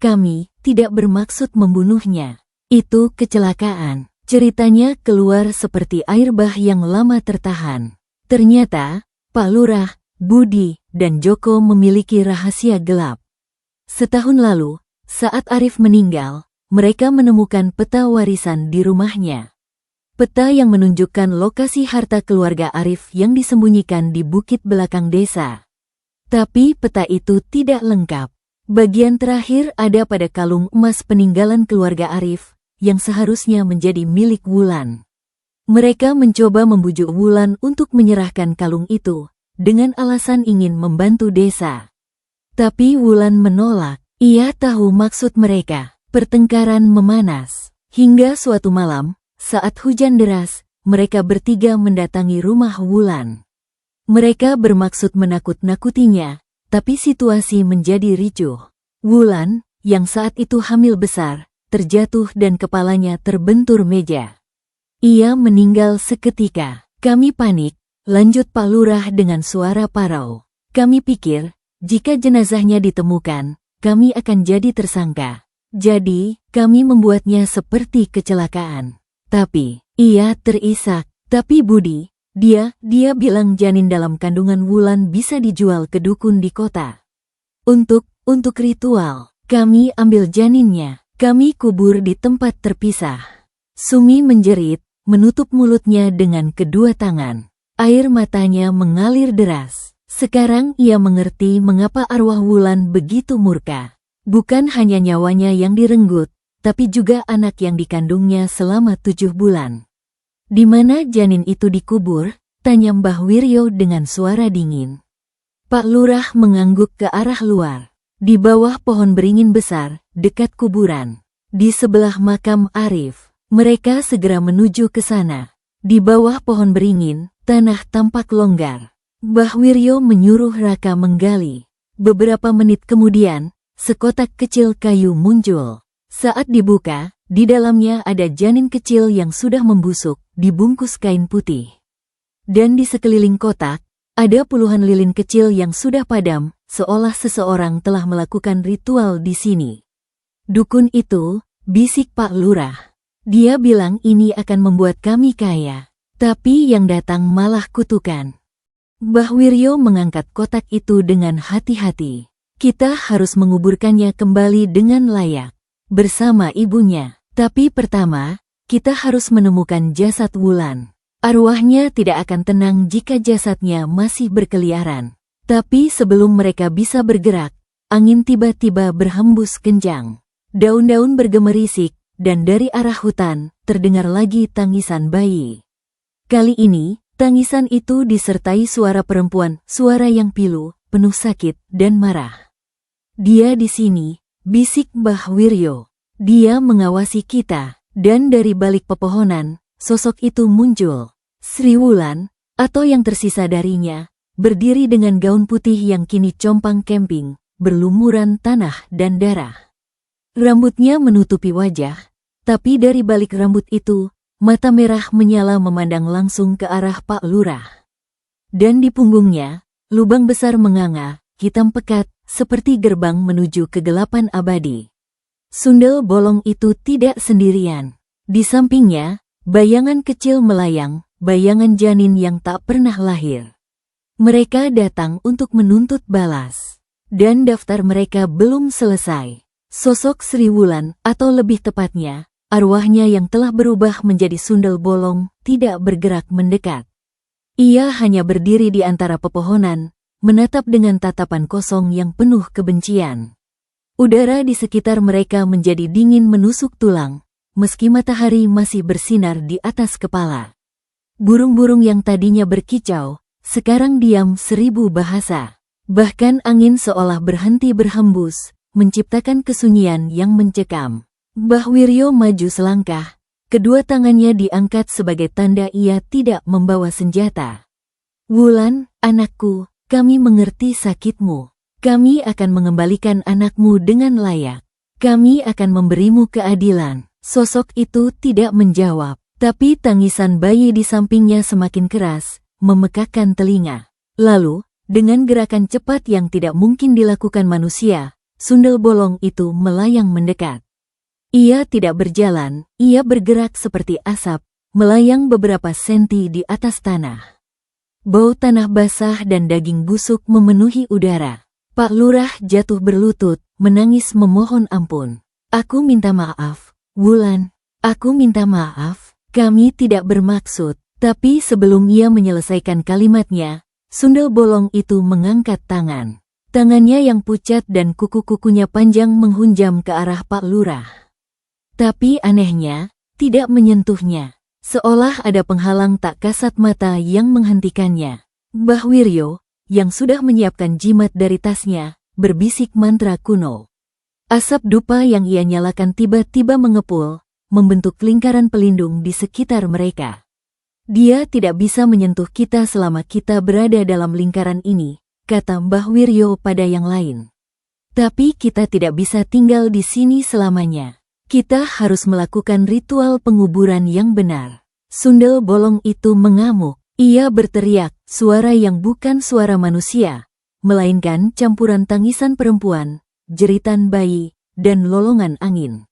Kami, tidak bermaksud membunuhnya. Itu kecelakaan. Ceritanya keluar seperti air bah yang lama tertahan. Ternyata, Pak Lurah, Budi, dan Joko memiliki rahasia gelap. Setahun lalu, saat Arif meninggal, mereka menemukan peta warisan di rumahnya. Peta yang menunjukkan lokasi harta keluarga Arif yang disembunyikan di bukit belakang desa. Tapi peta itu tidak lengkap. Bagian terakhir ada pada kalung emas peninggalan keluarga Arif, yang seharusnya menjadi milik Wulan. Mereka mencoba membujuk Wulan untuk menyerahkan kalung itu, dengan alasan ingin membantu desa. Tapi Wulan menolak. Ia tahu maksud mereka. Pertengkaran memanas. Hingga suatu malam, saat hujan deras, mereka bertiga mendatangi rumah Wulan. Mereka bermaksud menakut-nakutinya, tapi situasi menjadi ricuh. Wulan, yang saat itu hamil besar, terjatuh dan kepalanya terbentur meja. Ia meninggal seketika. Kami panik. Lanjut Pak Lurah dengan suara parau. Kami pikir, jika jenazahnya ditemukan, kami akan jadi tersangka. Jadi, kami membuatnya seperti kecelakaan. Tapi, ia terisak. Tapi Budi, dia bilang janin dalam kandungan Wulan bisa dijual ke dukun di kota. Untuk ritual, kami ambil janinnya. Kami kubur di tempat terpisah. Sumi menjerit, menutup mulutnya dengan kedua tangan. Air matanya mengalir deras. Sekarang ia mengerti mengapa arwah Wulan begitu murka. Bukan hanya nyawanya yang direnggut, tapi juga anak yang dikandungnya selama 7 bulan. Di mana janin itu dikubur? Tanya Mbah Wiryo dengan suara dingin. Pak Lurah mengangguk ke arah luar. Di bawah pohon beringin besar, dekat kuburan. Di sebelah makam Arif. Mereka segera menuju ke sana. Di bawah pohon beringin, tanah tampak longgar. Mbah Wiryo menyuruh Raka menggali. Beberapa menit kemudian, sekotak kecil kayu muncul. Saat dibuka, di dalamnya ada janin kecil yang sudah membusuk, dibungkus kain putih. Dan di sekeliling kotak, ada puluhan lilin kecil yang sudah padam, seolah seseorang telah melakukan ritual di sini. Dukun itu, bisik Pak Lurah. Dia bilang ini akan membuat kami kaya. Tapi yang datang malah kutukan. Mbah Wiryo mengangkat kotak itu dengan hati-hati. Kita harus menguburkannya kembali dengan layak. Bersama ibunya. Tapi pertama, kita harus menemukan jasad Wulan. Arwahnya tidak akan tenang jika jasadnya masih berkeliaran. Tapi sebelum mereka bisa bergerak, angin tiba-tiba berhembus kencang. Daun-daun bergemerisik, dan dari arah hutan, terdengar lagi tangisan bayi. Kali ini, tangisan itu disertai suara perempuan, suara yang pilu, penuh sakit, dan marah. Dia di sini, bisik Mbah Wiryo. Dia mengawasi kita, dan dari balik pepohonan, sosok itu muncul. Sri Wulan, atau yang tersisa darinya, berdiri dengan gaun putih yang kini compang camping, berlumuran tanah dan darah. Rambutnya menutupi wajah, tapi dari balik rambut itu, mata merah menyala memandang langsung ke arah Pak Lurah. Dan di punggungnya, lubang besar menganga, hitam pekat, seperti gerbang menuju kegelapan abadi. Sundel bolong itu tidak sendirian. Di sampingnya, bayangan kecil melayang, bayangan janin yang tak pernah lahir. Mereka datang untuk menuntut balas. Dan daftar mereka belum selesai. Sosok Sri Wulan, atau lebih tepatnya, arwahnya yang telah berubah menjadi sundel bolong, tidak bergerak mendekat. Ia hanya berdiri di antara pepohonan, menatap dengan tatapan kosong yang penuh kebencian. Udara di sekitar mereka menjadi dingin menusuk tulang, meski matahari masih bersinar di atas kepala. Burung-burung yang tadinya berkicau, sekarang diam 1000 bahasa. Bahkan angin seolah berhenti berhembus, menciptakan kesunyian yang mencekam. Mbah Wiryo maju selangkah, kedua tangannya diangkat sebagai tanda ia tidak membawa senjata. Wulan, anakku, kami mengerti sakitmu. Kami akan mengembalikan anakmu dengan layak. Kami akan memberimu keadilan. Sosok itu tidak menjawab, tapi tangisan bayi di sampingnya semakin keras, memekakkan telinga. Lalu, dengan gerakan cepat yang tidak mungkin dilakukan manusia, sundel bolong itu melayang mendekat. Ia tidak berjalan, ia bergerak seperti asap, melayang beberapa senti di atas tanah. Bau tanah basah dan daging busuk memenuhi udara. Pak Lurah jatuh berlutut, menangis memohon ampun. Aku minta maaf, Wulan. Aku minta maaf, kami tidak bermaksud. Tapi sebelum ia menyelesaikan kalimatnya, sundel bolong itu mengangkat tangan. Tangannya yang pucat dan kuku-kukunya panjang menghunjam ke arah Pak Lurah. Tapi anehnya, tidak menyentuhnya. Seolah ada penghalang tak kasat mata yang menghentikannya. Mbah Wiryo, yang sudah menyiapkan jimat dari tasnya, berbisik mantra kuno. Asap dupa yang ia nyalakan tiba-tiba mengepul, membentuk lingkaran pelindung di sekitar mereka. Dia tidak bisa menyentuh kita selama kita berada dalam lingkaran ini, kata Mbah Wiryo pada yang lain. Tapi kita tidak bisa tinggal di sini selamanya. Kita harus melakukan ritual penguburan yang benar. Sundel bolong itu mengamuk. Ia berteriak, suara yang bukan suara manusia, melainkan campuran tangisan perempuan, jeritan bayi, dan lolongan angin.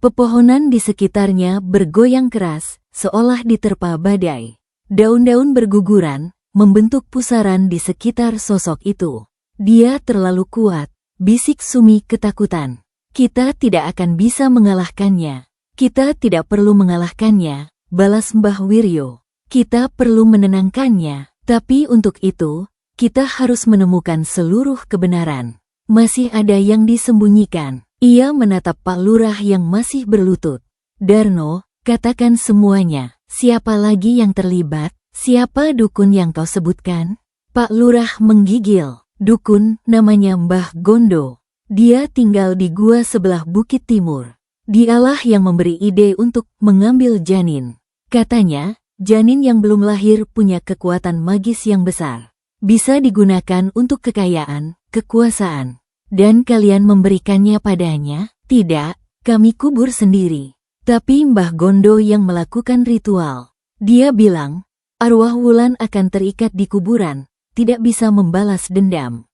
Pepohonan di sekitarnya bergoyang keras, seolah diterpa badai. Daun-daun berguguran, membentuk pusaran di sekitar sosok itu. Dia terlalu kuat, bisik Sumi ketakutan. Kita tidak akan bisa mengalahkannya. Kita tidak perlu mengalahkannya, balas Mbah Wiryo. Kita perlu menenangkannya, tapi untuk itu, kita harus menemukan seluruh kebenaran. Masih ada yang disembunyikan. Ia menatap Pak Lurah yang masih berlutut. Darno, katakan semuanya. Siapa lagi yang terlibat? Siapa dukun yang kau sebutkan? Pak Lurah menggigil. Dukun, namanya Mbah Gondo. Dia tinggal di gua sebelah Bukit Timur. Dialah yang memberi ide untuk mengambil janin. Katanya, janin yang belum lahir punya kekuatan magis yang besar. Bisa digunakan untuk kekayaan, kekuasaan. Dan kalian memberikannya padanya? Tidak, kami kubur sendiri. Tapi Mbah Gondo yang melakukan ritual. Dia bilang, arwah Wulan akan terikat di kuburan, tidak bisa membalas dendam.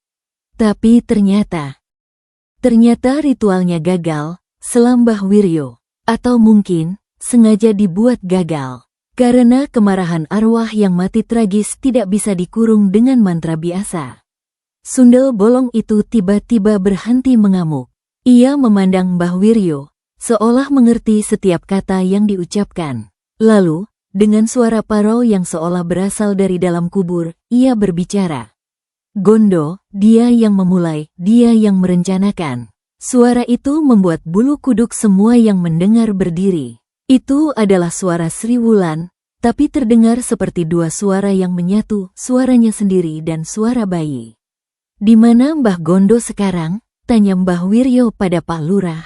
Tapi ternyata ritualnya gagal, selam Mbah Wiryo. Atau mungkin, sengaja dibuat gagal. Karena kemarahan arwah yang mati tragis tidak bisa dikurung dengan mantra biasa. Sundel bolong itu tiba-tiba berhenti mengamuk. Ia memandang Mbah Wiryo, seolah mengerti setiap kata yang diucapkan. Lalu, dengan suara parau yang seolah berasal dari dalam kubur, ia berbicara. Gondo, dia yang memulai, dia yang merencanakan. Suara itu membuat bulu kuduk semua yang mendengar berdiri. Itu adalah suara Sri Wulan, tapi terdengar seperti dua suara yang menyatu, suaranya sendiri dan suara bayi. "Di mana Mbah Gondo sekarang?" tanya Mbah Wiryo pada Pak Lurah.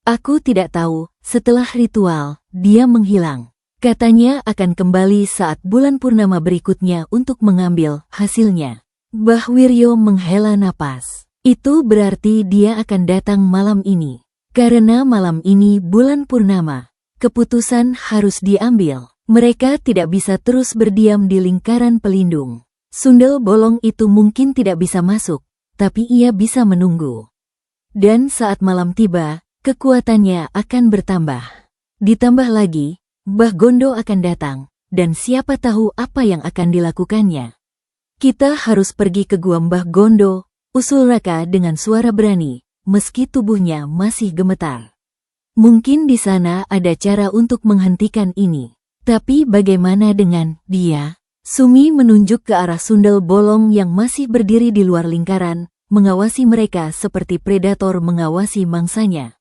"Aku tidak tahu, setelah ritual, dia menghilang. Katanya akan kembali saat bulan purnama berikutnya untuk mengambil hasilnya." Mbah Wiryo menghela napas. "Itu berarti dia akan datang malam ini. Karena malam ini bulan purnama, keputusan harus diambil. Mereka tidak bisa terus berdiam di lingkaran pelindung. Sundel bolong itu mungkin tidak bisa masuk, tapi ia bisa menunggu. Dan saat malam tiba, kekuatannya akan bertambah. Ditambah lagi, Mbah Gondo akan datang, dan siapa tahu apa yang akan dilakukannya. Kita harus pergi ke gua Mbah Gondo," usul Raka dengan suara berani, meski tubuhnya masih gemetar. "Mungkin di sana ada cara untuk menghentikan ini. Tapi bagaimana dengan dia?" Sumi menunjuk ke arah sundel bolong yang masih berdiri di luar lingkaran, mengawasi mereka seperti predator mengawasi mangsanya.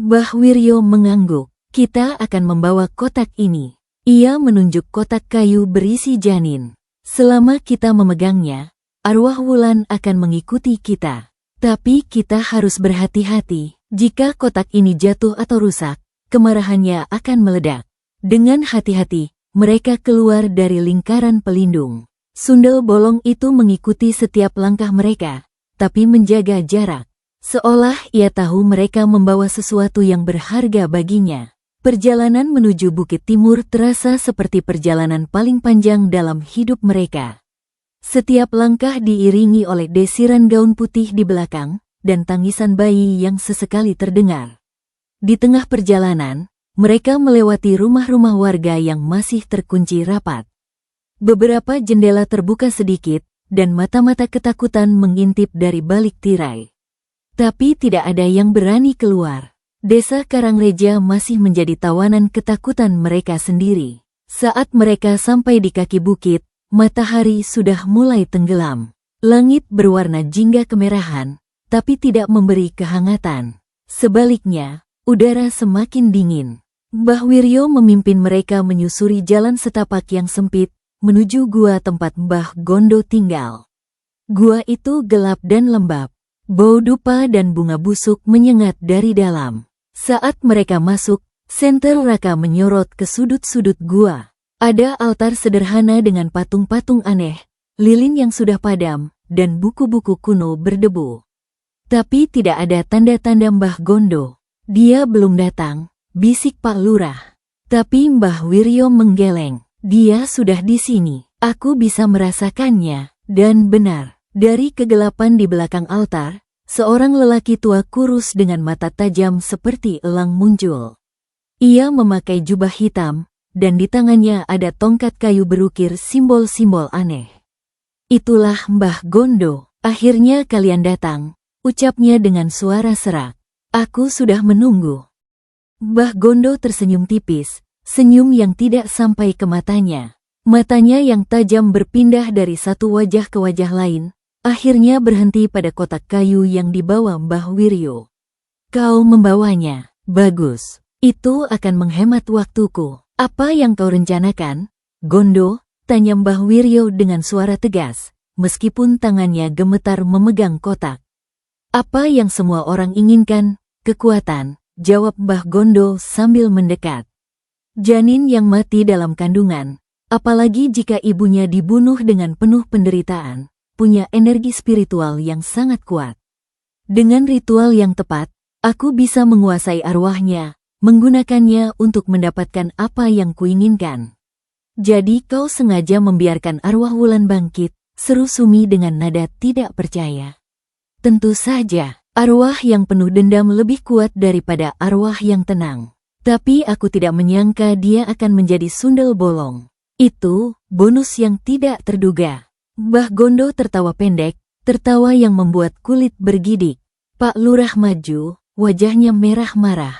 Mbah Wiryo mengangguk. "Kita akan membawa kotak ini." Ia menunjuk kotak kayu berisi janin. "Selama kita memegangnya, arwah Wulan akan mengikuti kita. Tapi kita harus berhati-hati. Jika kotak ini jatuh atau rusak, kemarahannya akan meledak." Dengan hati-hati, mereka keluar dari lingkaran pelindung. Sundel bolong itu mengikuti setiap langkah mereka, tapi menjaga jarak. Seolah ia tahu mereka membawa sesuatu yang berharga baginya. Perjalanan menuju Bukit Timur terasa seperti perjalanan paling panjang dalam hidup mereka. Setiap langkah diiringi oleh desiran gaun putih di belakang, dan tangisan bayi yang sesekali terdengar. Di tengah perjalanan, mereka melewati rumah-rumah warga yang masih terkunci rapat. Beberapa jendela terbuka sedikit, dan mata-mata ketakutan mengintip dari balik tirai. Tapi tidak ada yang berani keluar. Desa Karangreja masih menjadi tawanan ketakutan mereka sendiri. Saat mereka sampai di kaki bukit, matahari sudah mulai tenggelam. Langit berwarna jingga kemerahan, tapi tidak memberi kehangatan. Sebaliknya, udara semakin dingin. Mbah Wiryo memimpin mereka menyusuri jalan setapak yang sempit, menuju gua tempat Mbah Gondo tinggal. Gua itu gelap dan lembab. Bau dupa dan bunga busuk menyengat dari dalam. Saat mereka masuk, senter Raka menyorot ke sudut-sudut gua. Ada altar sederhana dengan patung-patung aneh, lilin yang sudah padam, dan buku-buku kuno berdebu. Tapi tidak ada tanda-tanda Mbah Gondo. "Dia belum datang," bisik Pak Lurah. Tapi Mbah Wiryo menggeleng. "Dia sudah di sini. Aku bisa merasakannya." Dan benar, dari kegelapan di belakang altar, seorang lelaki tua kurus dengan mata tajam seperti elang muncul. Ia memakai jubah hitam, dan di tangannya ada tongkat kayu berukir simbol-simbol aneh. "Itulah Mbah Gondo. Akhirnya kalian datang," ucapnya dengan suara serak. "Aku sudah menunggu." Mbah Gondo tersenyum tipis, senyum yang tidak sampai ke matanya. Matanya yang tajam berpindah dari satu wajah ke wajah lain, akhirnya berhenti pada kotak kayu yang dibawa Mbah Wiryo. "Kau membawanya? Bagus. Itu akan menghemat waktuku. Apa yang kau rencanakan, Gondo?" tanya Mbah Wiryo dengan suara tegas, meskipun tangannya gemetar memegang kotak. "Apa yang semua orang inginkan, kekuatan," jawab Mbah Gondo sambil mendekat. "Janin yang mati dalam kandungan, apalagi jika ibunya dibunuh dengan penuh penderitaan, punya energi spiritual yang sangat kuat. Dengan ritual yang tepat, aku bisa menguasai arwahnya, menggunakannya untuk mendapatkan apa yang kuinginkan." "Jadi kau sengaja membiarkan arwah Wulan bangkit?" seru Sumi dengan nada tidak percaya. "Tentu saja. Arwah yang penuh dendam lebih kuat daripada arwah yang tenang. Tapi aku tidak menyangka dia akan menjadi sundel bolong. Itu bonus yang tidak terduga." Mbah Gondo tertawa pendek, tertawa yang membuat kulit bergidik. Pak Lurah maju, wajahnya merah marah.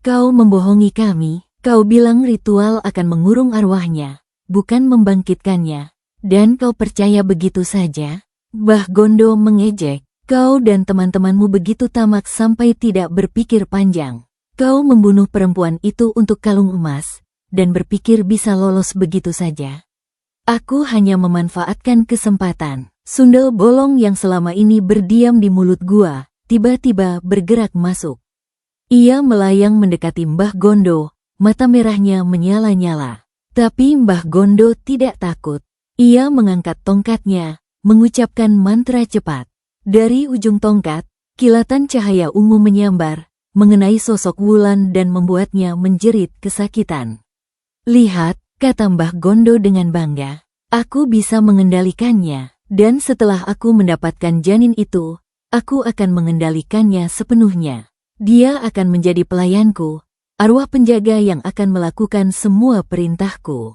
Kau membohongi kami, kau bilang ritual akan mengurung arwahnya, bukan membangkitkannya. Dan kau percaya begitu saja? Mbah Gondo mengejek, kau dan teman-temanmu begitu tamak sampai tidak berpikir panjang. Kau membunuh perempuan itu untuk kalung emas, dan berpikir bisa lolos begitu saja. Aku hanya memanfaatkan kesempatan. Sundel bolong yang selama ini berdiam di mulut gua, tiba-tiba bergerak masuk. Ia melayang mendekati Mbah Gondo, mata merahnya menyala-nyala. Tapi Mbah Gondo tidak takut. Ia mengangkat tongkatnya, mengucapkan mantra cepat. Dari ujung tongkat, kilatan cahaya ungu menyambar, mengenai sosok Wulan dan membuatnya menjerit kesakitan. Lihat, kata Mbah Gondo dengan bangga, aku bisa mengendalikannya, dan setelah aku mendapatkan janin itu, aku akan mengendalikannya sepenuhnya. Dia akan menjadi pelayanku, arwah penjaga yang akan melakukan semua perintahku.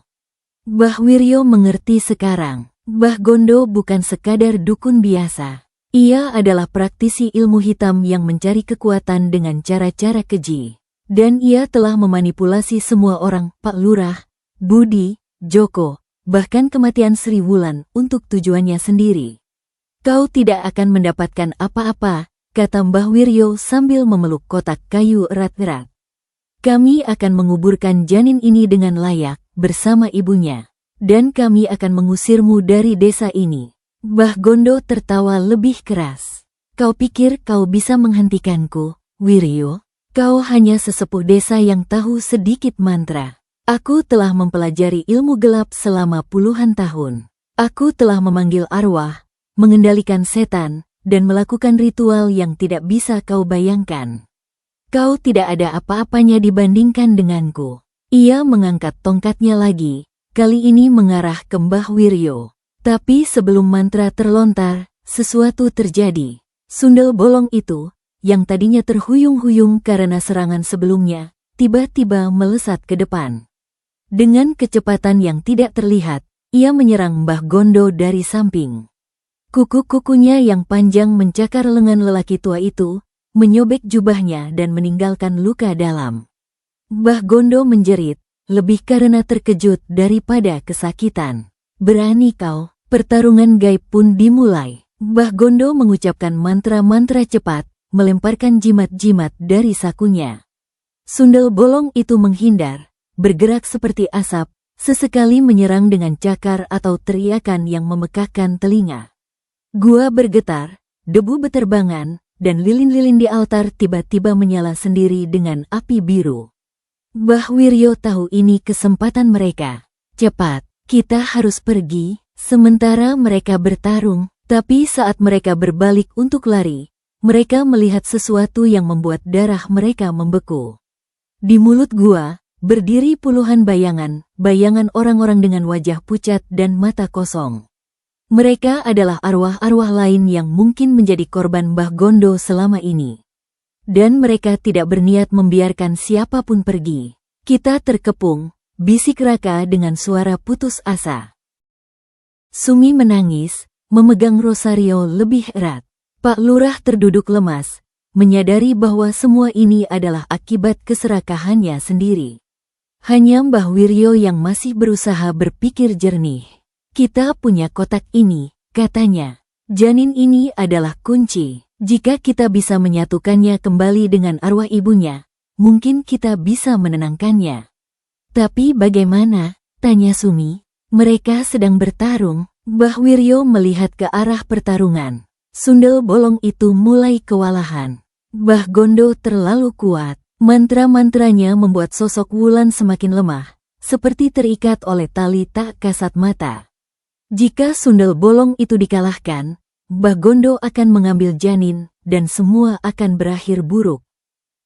Mbah Wiryo mengerti sekarang, Mbah Gondo bukan sekadar dukun biasa. Ia adalah praktisi ilmu hitam yang mencari kekuatan dengan cara-cara keji. Dan ia telah memanipulasi semua orang, Pak Lurah, Budi, Joko, bahkan kematian Sri Wulan untuk tujuannya sendiri. Kau tidak akan mendapatkan apa-apa, kata Mbah Wiryo sambil memeluk kotak kayu erat-erat. Kami akan menguburkan janin ini dengan layak, bersama ibunya. Dan kami akan mengusirmu dari desa ini. Mbah Gondo tertawa lebih keras. Kau pikir kau bisa menghentikanku, Wiryo? Kau hanya sesepuh desa yang tahu sedikit mantra. Aku telah mempelajari ilmu gelap selama puluhan tahun. Aku telah memanggil arwah, mengendalikan setan, dan melakukan ritual yang tidak bisa kau bayangkan. Kau tidak ada apa-apanya dibandingkan denganku. Ia mengangkat tongkatnya lagi, kali ini mengarah ke Mbah Wiryo. Tapi sebelum mantra terlontar, sesuatu terjadi. Sundel bolong itu, yang tadinya terhuyung-huyung karena serangan sebelumnya, tiba-tiba melesat ke depan. Dengan kecepatan yang tidak terlihat, ia menyerang Mbah Gondo dari samping. Kuku-kukunya yang panjang mencakar lengan lelaki tua itu, menyobek jubahnya dan meninggalkan luka dalam. Mbah Gondo menjerit, lebih karena terkejut daripada kesakitan. Berani kau, pertarungan gaib pun dimulai. Mbah Gondo mengucapkan mantra-mantra cepat, melemparkan jimat-jimat dari sakunya. Sundel bolong itu menghindar, bergerak seperti asap, sesekali menyerang dengan cakar atau teriakan yang memekakkan telinga. Gua bergetar, debu beterbangan, dan lilin-lilin di altar tiba-tiba menyala sendiri dengan api biru. Mbah Wiryo tahu ini kesempatan mereka. Cepat, kita harus pergi. Sementara mereka bertarung, tapi saat mereka berbalik untuk lari, mereka melihat sesuatu yang membuat darah mereka membeku. Di mulut gua, berdiri puluhan bayangan orang-orang dengan wajah pucat dan mata kosong. Mereka adalah arwah-arwah lain yang mungkin menjadi korban Mbah Gondo selama ini. Dan mereka tidak berniat membiarkan siapapun pergi. Kita terkepung, bisik Raka dengan suara putus asa. Sumi menangis, memegang rosario lebih erat. Pak Lurah terduduk lemas, menyadari bahwa semua ini adalah akibat keserakahannya sendiri. Hanya Mbah Wiryo yang masih berusaha berpikir jernih. Kita punya kotak ini, katanya. Janin ini adalah kunci. Jika kita bisa menyatukannya kembali dengan arwah ibunya, mungkin kita bisa menenangkannya. Tapi bagaimana? Tanya Sumi. Mereka sedang bertarung. Mbah Wiryo melihat ke arah pertarungan. Sundel bolong itu mulai kewalahan. Mbah Gondo terlalu kuat. Mantra-mantranya membuat sosok Wulan semakin lemah, seperti terikat oleh tali tak kasat mata. Jika sundel bolong itu dikalahkan, Mbah Gondo akan mengambil janin, dan semua akan berakhir buruk.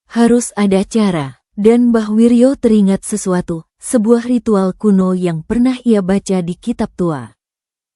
Harus ada cara, dan Mbah Wiryo teringat sesuatu, sebuah ritual kuno yang pernah ia baca di kitab tua.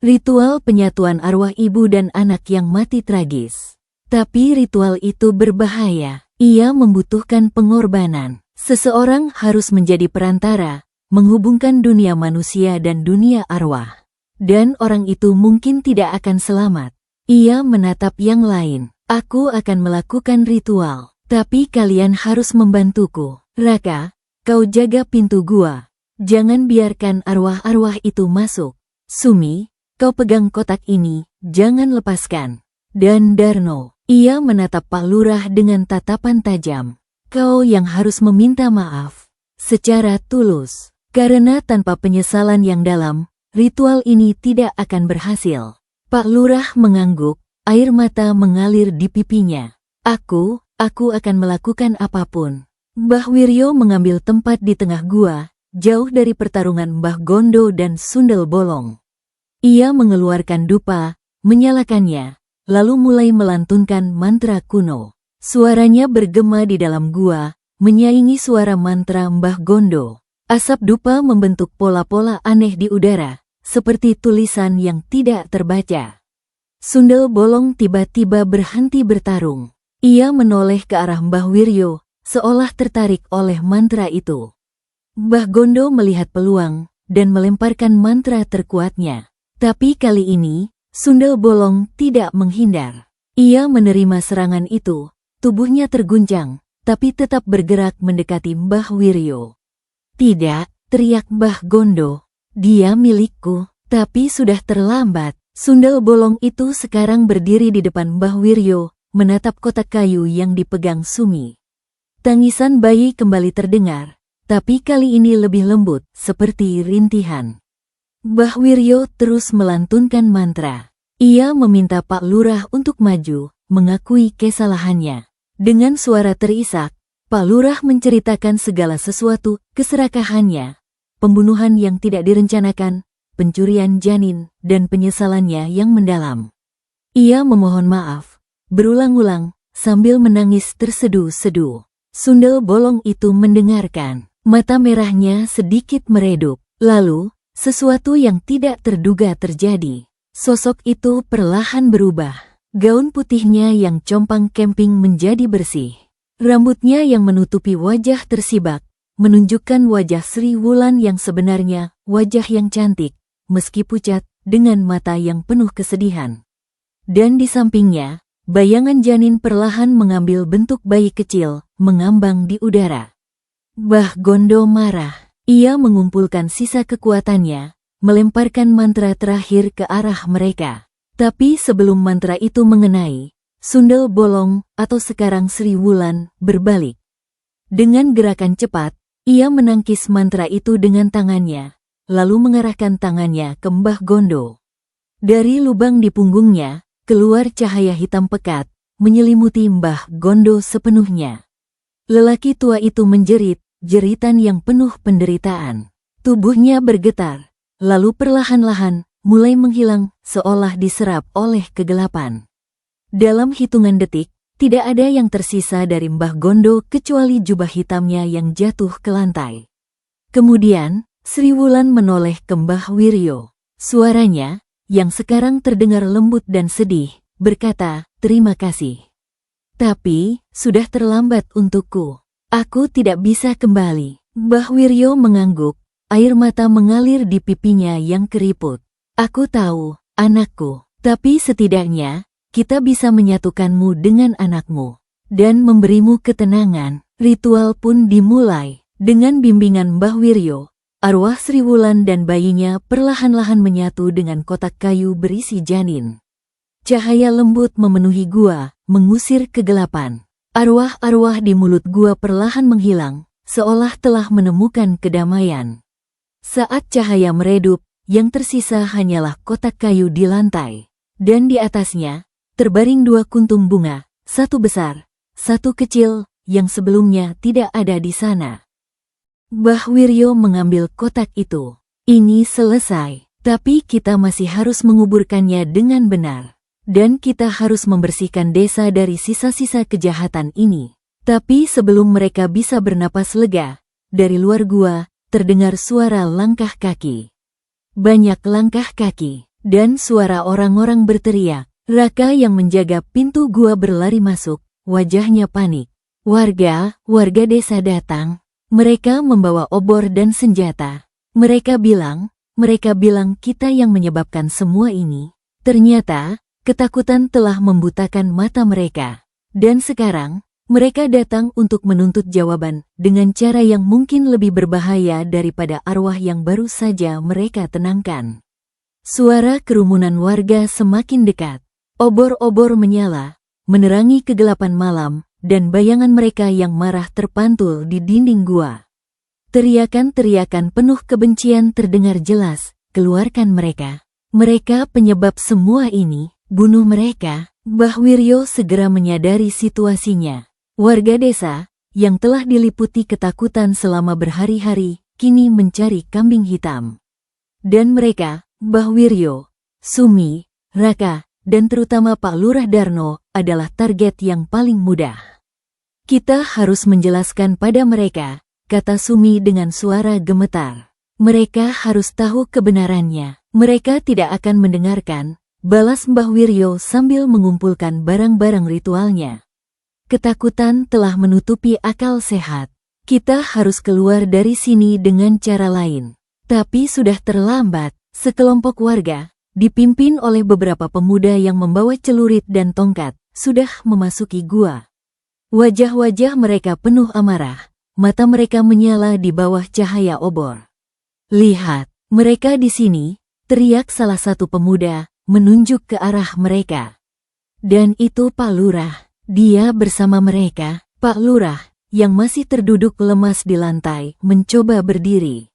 Ritual penyatuan arwah ibu dan anak yang mati tragis. Tapi ritual itu berbahaya, ia membutuhkan pengorbanan. Seseorang harus menjadi perantara, menghubungkan dunia manusia dan dunia arwah. Dan orang itu mungkin tidak akan selamat. Ia menatap yang lain. Aku akan melakukan ritual, tapi kalian harus membantuku. Raka, kau jaga pintu gua. Jangan biarkan arwah-arwah itu masuk. Sumi, kau pegang kotak ini, jangan lepaskan. Dan Darno, ia menatap Pak Lurah dengan tatapan tajam. Kau yang harus meminta maaf secara tulus. Karena tanpa penyesalan yang dalam, ritual ini tidak akan berhasil. Pak Lurah mengangguk, air mata mengalir di pipinya. Aku akan melakukan apapun. Mbah Wiryo mengambil tempat di tengah gua, jauh dari pertarungan Mbah Gondo dan Sundel Bolong. Ia mengeluarkan dupa, menyalakannya, lalu mulai melantunkan mantra kuno. Suaranya bergema di dalam gua, menyaingi suara mantra Mbah Gondo. Asap dupa membentuk pola-pola aneh di udara, seperti tulisan yang tidak terbaca. Sundel Bolong tiba-tiba berhenti bertarung. Ia menoleh ke arah Mbah Wiryo, seolah tertarik oleh mantra itu. Mbah Gondo melihat peluang, dan melemparkan mantra terkuatnya. Tapi kali ini, Sundel Bolong tidak menghindar. Ia menerima serangan itu, tubuhnya terguncang, tapi tetap bergerak mendekati Mbah Wiryo. Tidak, teriak Mbah Gondo. Dia milikku, tapi sudah terlambat. Sundel Bolong itu sekarang berdiri di depan Mbah Wiryo, menatap kotak kayu yang dipegang Sumi. Tangisan bayi kembali terdengar, tapi kali ini lebih lembut, seperti rintihan. Mbah Wiryo terus melantunkan mantra. Ia meminta Pak Lurah untuk maju, mengakui kesalahannya. Dengan suara terisak, Pak Lurah menceritakan segala sesuatu, keserakahannya, pembunuhan yang tidak direncanakan, pencurian janin, dan penyesalannya yang mendalam. Ia memohon maaf, berulang-ulang, sambil menangis terseduh-seduh. Sundel Bolong itu mendengarkan, mata merahnya sedikit meredup. Lalu, sesuatu yang tidak terduga terjadi. Sosok itu perlahan berubah. Gaun putihnya yang compang camping menjadi bersih. Rambutnya yang menutupi wajah tersibak, menunjukkan wajah Sri Wulan yang sebenarnya, wajah yang cantik, meski pucat, dengan mata yang penuh kesedihan. Dan di sampingnya, bayangan janin perlahan mengambil bentuk bayi kecil, mengambang di udara. Mbah Gondo marah. Ia mengumpulkan sisa kekuatannya, melemparkan mantra terakhir ke arah mereka. Tapi sebelum mantra itu mengenai, Sundel Bolong, atau sekarang Sri Wulan, berbalik. Dengan gerakan cepat, ia menangkis mantra itu dengan tangannya, lalu mengarahkan tangannya ke Mbah Gondo. Dari lubang di punggungnya, keluar cahaya hitam pekat, menyelimuti Mbah Gondo sepenuhnya. Lelaki tua itu menjerit, jeritan yang penuh penderitaan. Tubuhnya bergetar, lalu perlahan-lahan, mulai menghilang, seolah diserap oleh kegelapan. Dalam hitungan detik, tidak ada yang tersisa dari Mbah Gondo kecuali jubah hitamnya yang jatuh ke lantai. Kemudian, Sri Wulan menoleh ke Mbah Wiryo. Suaranya, yang sekarang terdengar lembut dan sedih, berkata, "Terima kasih. Tapi, sudah terlambat untukku. Aku tidak bisa kembali." Mbah Wiryo mengangguk, air mata mengalir di pipinya yang keriput. "Aku tahu, anakku, tapi setidaknya, kita bisa menyatukanmu dengan anakmu, dan memberimu ketenangan." Ritual pun dimulai. Dengan bimbingan Mbah Wiryo, arwah Sri Wulan dan bayinya perlahan-lahan menyatu dengan kotak kayu berisi janin. Cahaya lembut memenuhi gua, mengusir kegelapan. Arwah-arwah di mulut gua perlahan menghilang, seolah telah menemukan kedamaian. Saat cahaya meredup, yang tersisa hanyalah kotak kayu di lantai. Dan di atasnya, terbaring dua kuntum bunga, satu besar, satu kecil, yang sebelumnya tidak ada di sana. Mbah Wiryo mengambil kotak itu. "Ini selesai, tapi kita masih harus menguburkannya dengan benar. Dan kita harus membersihkan desa dari sisa-sisa kejahatan ini." Tapi sebelum mereka bisa bernapas lega, dari luar gua, terdengar suara langkah kaki. Banyak langkah kaki, dan suara orang-orang berteriak. Raka yang menjaga pintu gua berlari masuk, wajahnya panik. Warga desa datang. Mereka membawa obor dan senjata. Mereka bilang kita yang menyebabkan semua ini. Ternyata, ketakutan telah membutakan mata mereka. Dan sekarang, Mereka datang untuk menuntut jawaban dengan cara yang mungkin lebih berbahaya daripada arwah yang baru saja mereka tenangkan. Suara kerumunan warga semakin dekat. Obor-obor menyala, menerangi kegelapan malam, dan bayangan mereka yang marah terpantul di dinding gua. Teriakan-teriakan penuh kebencian terdengar jelas, keluarkan mereka. Mereka penyebab semua ini, bunuh mereka. Mbah Wiryo segera menyadari situasinya. Warga desa, yang telah diliputi ketakutan selama berhari-hari, kini mencari kambing hitam. Dan mereka, Mbah Wiryo, Sumi, Raka, dan terutama Pak Lurah Darno, adalah target yang paling mudah. Kita harus menjelaskan pada mereka, kata Sumi dengan suara gemetar. Mereka harus tahu kebenarannya. Mereka tidak akan mendengarkan, balas Mbah Wiryo sambil mengumpulkan barang-barang ritualnya. Ketakutan telah menutupi akal sehat. Kita harus keluar dari sini dengan cara lain. Tapi sudah terlambat. Sekelompok warga, dipimpin oleh beberapa pemuda yang membawa celurit dan tongkat, sudah memasuki gua. Wajah-wajah mereka penuh amarah. Mata mereka menyala di bawah cahaya obor. Lihat, mereka di sini, teriak salah satu pemuda, menunjuk ke arah mereka. Dan itu Pak Lurah. Dia bersama mereka, Pak Lurah, yang masih terduduk lemas di lantai, mencoba berdiri.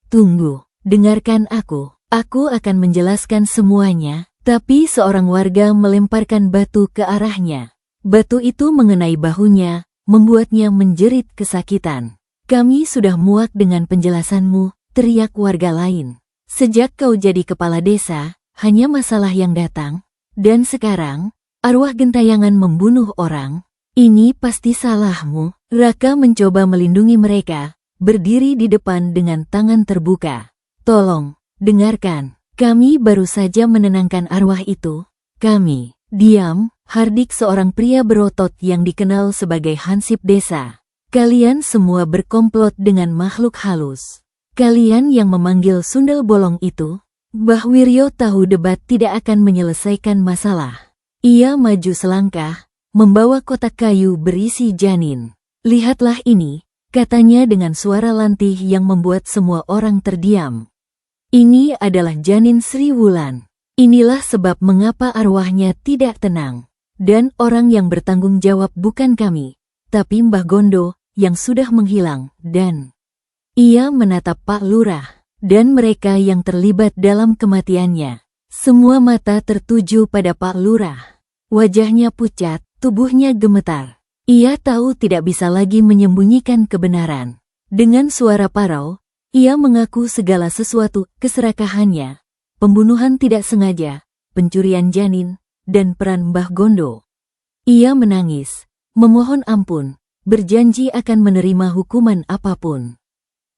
Tunggu, dengarkan aku akan menjelaskan semuanya, tapi seorang warga melemparkan batu ke arahnya. Batu itu mengenai bahunya, membuatnya menjerit kesakitan. Kami sudah muak dengan penjelasanmu, teriak warga lain. Sejak kau jadi kepala desa, hanya masalah yang datang, dan sekarang, arwah gentayangan membunuh orang. Ini pasti salahmu. Raka mencoba melindungi mereka, berdiri di depan dengan tangan terbuka. Tolong, dengarkan. Kami baru saja menenangkan arwah itu. Kami. Diam, Hardik seorang pria berotot yang dikenal sebagai hansip desa. Kalian semua berkomplot dengan makhluk halus. Kalian yang memanggil sundel bolong itu. Mbah Wiryo tahu debat tidak akan menyelesaikan masalah. Ia maju selangkah, membawa kotak kayu berisi janin. Lihatlah ini, katanya dengan suara lantih yang membuat semua orang terdiam. Ini adalah janin Sri Wulan. Inilah sebab mengapa arwahnya tidak tenang. Dan orang yang bertanggung jawab bukan kami, tapi Mbah Gondo, yang sudah menghilang, dan ia menatap Pak Lurah, dan mereka yang terlibat dalam kematiannya. Semua mata tertuju pada Pak Lurah. Wajahnya pucat, tubuhnya gemetar. Ia tahu tidak bisa lagi menyembunyikan kebenaran. Dengan suara parau, ia mengaku segala sesuatu, keserakahannya, pembunuhan tidak sengaja, pencurian janin, dan peran Mbah Gondo. Ia menangis, memohon ampun, berjanji akan menerima hukuman apapun.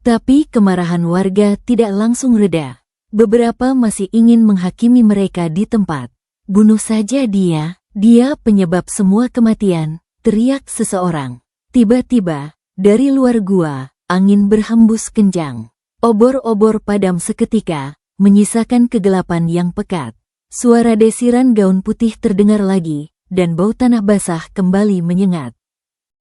Tapi kemarahan warga tidak langsung reda. Beberapa masih ingin menghakimi mereka di tempat. Bunuh saja dia penyebab semua kematian, teriak seseorang. Tiba-tiba, dari luar gua, angin berhembus kencang. Obor-obor padam seketika, menyisakan kegelapan yang pekat. Suara desiran gaun putih terdengar lagi, dan bau tanah basah kembali menyengat.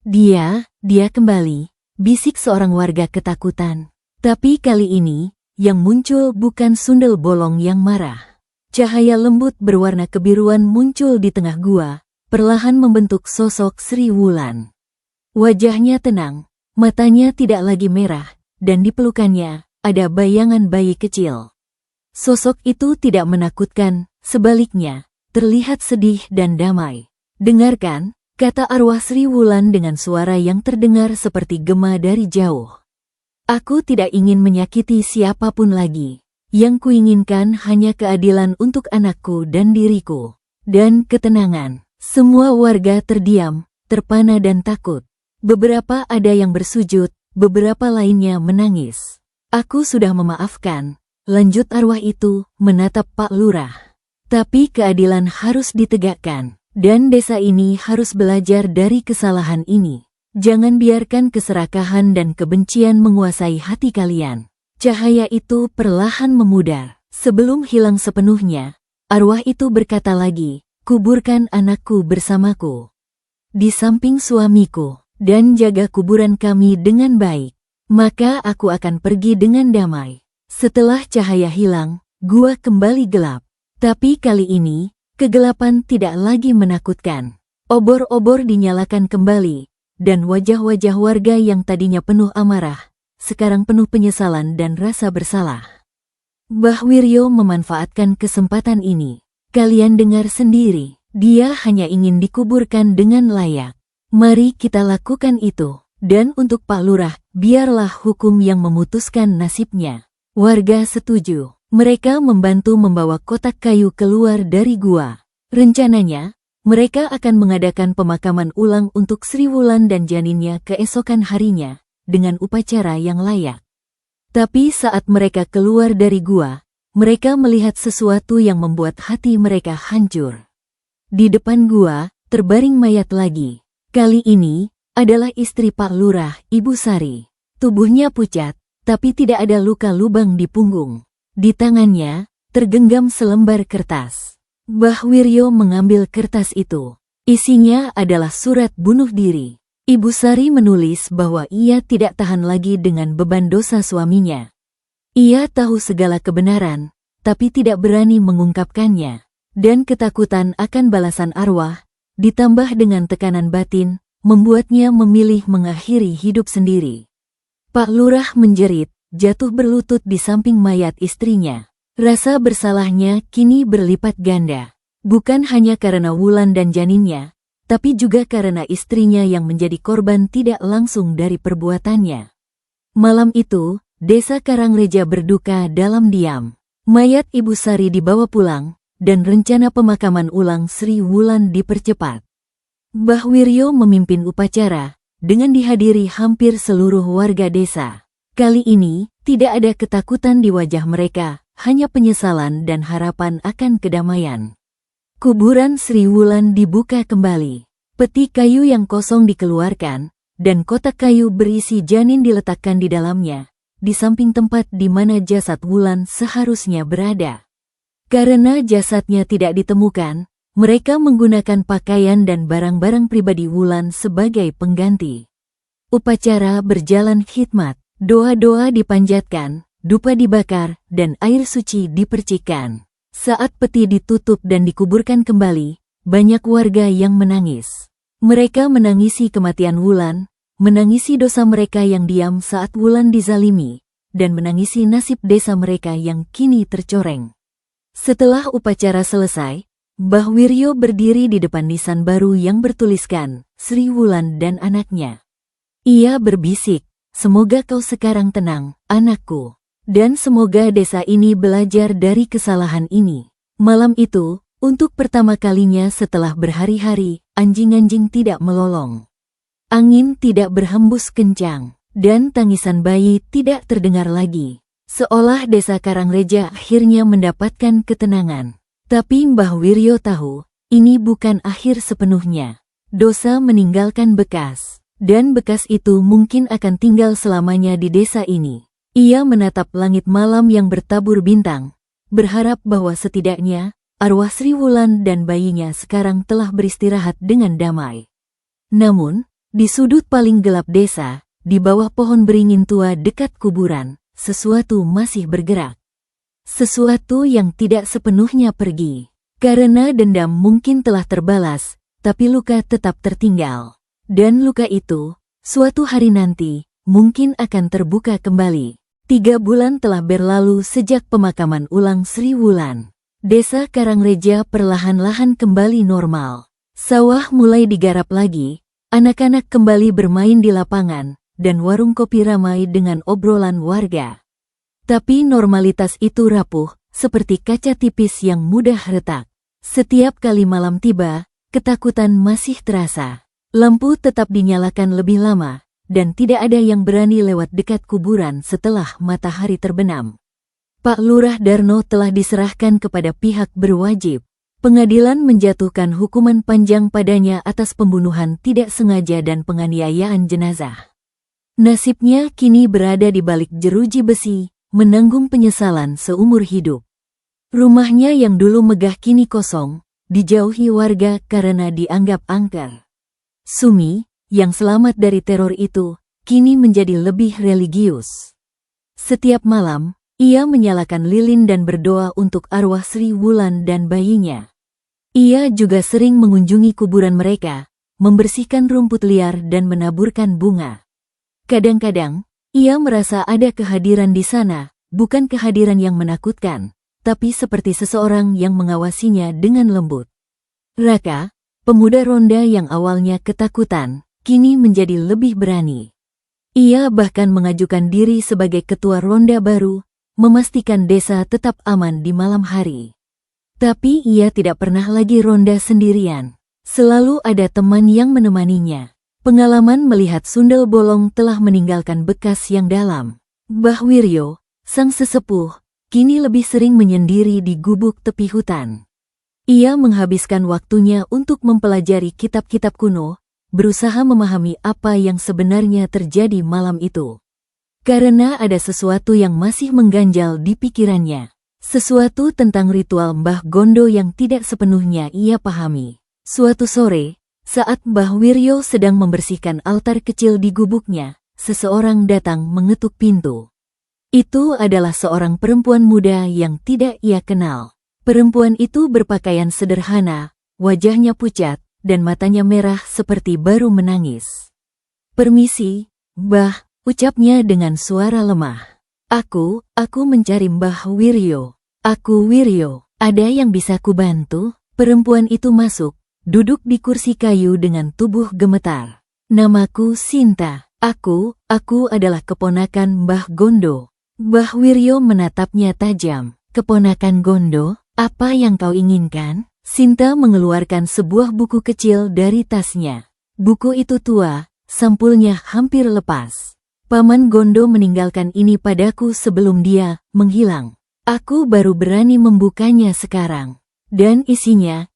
Dia kembali, bisik seorang warga ketakutan. Tapi kali ini, yang muncul bukan sundel bolong yang marah. Cahaya lembut berwarna kebiruan muncul di tengah gua, perlahan membentuk sosok Sri Wulan. Wajahnya tenang, matanya tidak lagi merah, dan di pelukannya ada bayangan bayi kecil. Sosok itu tidak menakutkan, sebaliknya, terlihat sedih dan damai. Dengarkan, kata arwah Sri Wulan dengan suara yang terdengar seperti gema dari jauh. Aku tidak ingin menyakiti siapapun lagi. Yang kuinginkan hanya keadilan untuk anakku dan diriku. Dan ketenangan. Semua warga terdiam, terpana dan takut. Beberapa ada yang bersujud, beberapa lainnya menangis. Aku sudah memaafkan, lanjut arwah itu, menatap Pak Lurah. Tapi keadilan harus ditegakkan, dan desa ini harus belajar dari kesalahan ini. Jangan biarkan keserakahan dan kebencian menguasai hati kalian. Cahaya itu perlahan memudar. Sebelum hilang sepenuhnya, arwah itu berkata lagi, kuburkan anakku bersamaku. di samping suamiku, dan jaga kuburan kami dengan baik. Maka aku akan pergi dengan damai. Setelah cahaya hilang, gua kembali gelap. Tapi kali ini, kegelapan tidak lagi menakutkan. Obor-obor dinyalakan kembali, dan wajah-wajah warga yang tadinya penuh amarah, sekarang penuh penyesalan dan rasa bersalah. Mbah Wiryo memanfaatkan kesempatan ini. Kalian dengar sendiri, dia hanya ingin dikuburkan dengan layak. Mari kita lakukan itu. Dan untuk Pak Lurah, biarlah hukum yang memutuskan nasibnya. Warga setuju. Mereka membantu membawa kotak kayu keluar dari gua. Rencananya, mereka akan mengadakan pemakaman ulang untuk Sri Wulan dan janinnya keesokan harinya, dengan upacara yang layak. Tapi saat mereka keluar dari gua, mereka melihat sesuatu yang membuat hati mereka hancur. Di depan gua, terbaring mayat lagi. Kali ini, adalah istri Pak Lurah, Ibu Sari. Tubuhnya pucat, tapi tidak ada luka lubang di punggung. Di tangannya, tergenggam selembar kertas. Mbah Wiryo mengambil kertas itu. Isinya adalah surat bunuh diri. Ibu Sari menulis bahwa ia tidak tahan lagi dengan beban dosa suaminya. Ia tahu segala kebenaran, tapi tidak berani mengungkapkannya. Dan ketakutan akan balasan arwah, ditambah dengan tekanan batin, membuatnya memilih mengakhiri hidup sendiri. Pak Lurah menjerit, jatuh berlutut di samping mayat istrinya. Rasa bersalahnya kini berlipat ganda. Bukan hanya karena Wulan dan janinnya, tapi juga karena istrinya yang menjadi korban tidak langsung dari perbuatannya. Malam itu, Desa Karangreja berduka dalam diam. Mayat Ibu Sari dibawa pulang, dan rencana pemakaman ulang Sri Wulan dipercepat. Mbah Wiryo memimpin upacara, dengan dihadiri hampir seluruh warga desa. Kali ini, tidak ada ketakutan di wajah mereka, hanya penyesalan dan harapan akan kedamaian. Kuburan Sri Wulan dibuka kembali. Peti kayu yang kosong dikeluarkan, dan kotak kayu berisi janin diletakkan di dalamnya, di samping tempat di mana jasad Wulan seharusnya berada. Karena jasadnya tidak ditemukan, mereka menggunakan pakaian dan barang-barang pribadi Wulan sebagai pengganti. Upacara berjalan khidmat, doa-doa dipanjatkan, dupa dibakar, dan air suci dipercikan. Saat peti ditutup dan dikuburkan kembali, banyak warga yang menangis. Mereka menangisi kematian Wulan, menangisi dosa mereka yang diam saat Wulan dizalimi, dan menangisi nasib desa mereka yang kini tercoreng. Setelah upacara selesai, Mbah Wiryo berdiri di depan nisan baru yang bertuliskan, Sri Wulan dan anaknya. Ia berbisik, semoga kau sekarang tenang, anakku. Dan semoga desa ini belajar dari kesalahan ini. Malam itu, untuk pertama kalinya setelah berhari-hari, anjing-anjing tidak melolong. Angin tidak berhembus kencang, dan tangisan bayi tidak terdengar lagi. Seolah desa Karangreja akhirnya mendapatkan ketenangan. Tapi Mbah Wiryo tahu, ini bukan akhir sepenuhnya. Dosa meninggalkan bekas, dan bekas itu mungkin akan tinggal selamanya di desa ini. Ia menatap langit malam yang bertabur bintang, berharap bahwa setidaknya, arwah Sri Wulan dan bayinya sekarang telah beristirahat dengan damai. Namun, di sudut paling gelap desa, di bawah pohon beringin tua dekat kuburan, sesuatu masih bergerak. Sesuatu yang tidak sepenuhnya pergi. Karena dendam mungkin telah terbalas, tapi luka tetap tertinggal. Dan luka itu, suatu hari nanti, mungkin akan terbuka kembali. 3 bulan telah berlalu sejak pemakaman ulang Sri Wulan. Desa Karangreja perlahan-lahan kembali normal. Sawah mulai digarap lagi, anak-anak kembali bermain di lapangan, dan warung kopi ramai dengan obrolan warga. Tapi normalitas itu rapuh, seperti kaca tipis yang mudah retak. Setiap kali malam tiba, ketakutan masih terasa. Lampu tetap dinyalakan lebih lama, dan tidak ada yang berani lewat dekat kuburan setelah matahari terbenam. Pak Lurah Darno telah diserahkan kepada pihak berwajib. Pengadilan menjatuhkan hukuman panjang padanya atas pembunuhan tidak sengaja dan penganiayaan jenazah. Nasibnya kini berada di balik jeruji besi, menanggung penyesalan seumur hidup. Rumahnya yang dulu megah kini kosong, dijauhi warga karena dianggap angker. Sumi, yang selamat dari teror itu, kini menjadi lebih religius. Setiap malam, ia menyalakan lilin dan berdoa untuk arwah Sri Wulan dan bayinya. Ia juga sering mengunjungi kuburan mereka, membersihkan rumput liar dan menaburkan bunga. Kadang-kadang, ia merasa ada kehadiran di sana, bukan kehadiran yang menakutkan, tapi seperti seseorang yang mengawasinya dengan lembut. Raka, pemuda ronda yang awalnya ketakutan, kini menjadi lebih berani. Ia bahkan mengajukan diri sebagai ketua ronda baru, memastikan desa tetap aman di malam hari. Tapi ia tidak pernah lagi ronda sendirian. Selalu ada teman yang menemaninya. Pengalaman melihat sundel bolong telah meninggalkan bekas yang dalam. Mbah Wiryo, sang sesepuh, kini lebih sering menyendiri di gubuk tepi hutan. Ia menghabiskan waktunya untuk mempelajari kitab-kitab kuno, berusaha memahami apa yang sebenarnya terjadi malam itu. Karena ada sesuatu yang masih mengganjal di pikirannya. Sesuatu tentang ritual Mbah Gondo yang tidak sepenuhnya ia pahami. Suatu sore, saat Mbah Wiryo sedang membersihkan altar kecil di gubuknya, seseorang datang mengetuk pintu. Itu adalah seorang perempuan muda yang tidak ia kenal. Perempuan itu berpakaian sederhana, wajahnya pucat, dan matanya merah seperti baru menangis. "Permisi, Mbah," ucapnya dengan suara lemah. Aku mencari Mbah Wiryo. Aku Wiryo, ada yang bisa kubantu?" Perempuan itu masuk, duduk di kursi kayu dengan tubuh gemetar. "Namaku Sinta. Aku adalah keponakan Mbah Gondo." Mbah Wiryo menatapnya tajam. "Keponakan Gondo, apa yang kau inginkan?" Sinta mengeluarkan sebuah buku kecil dari tasnya. Buku itu tua, sampulnya hampir lepas. "Paman Gondo meninggalkan ini padaku sebelum dia menghilang. Aku baru berani membukanya sekarang. Dan isinya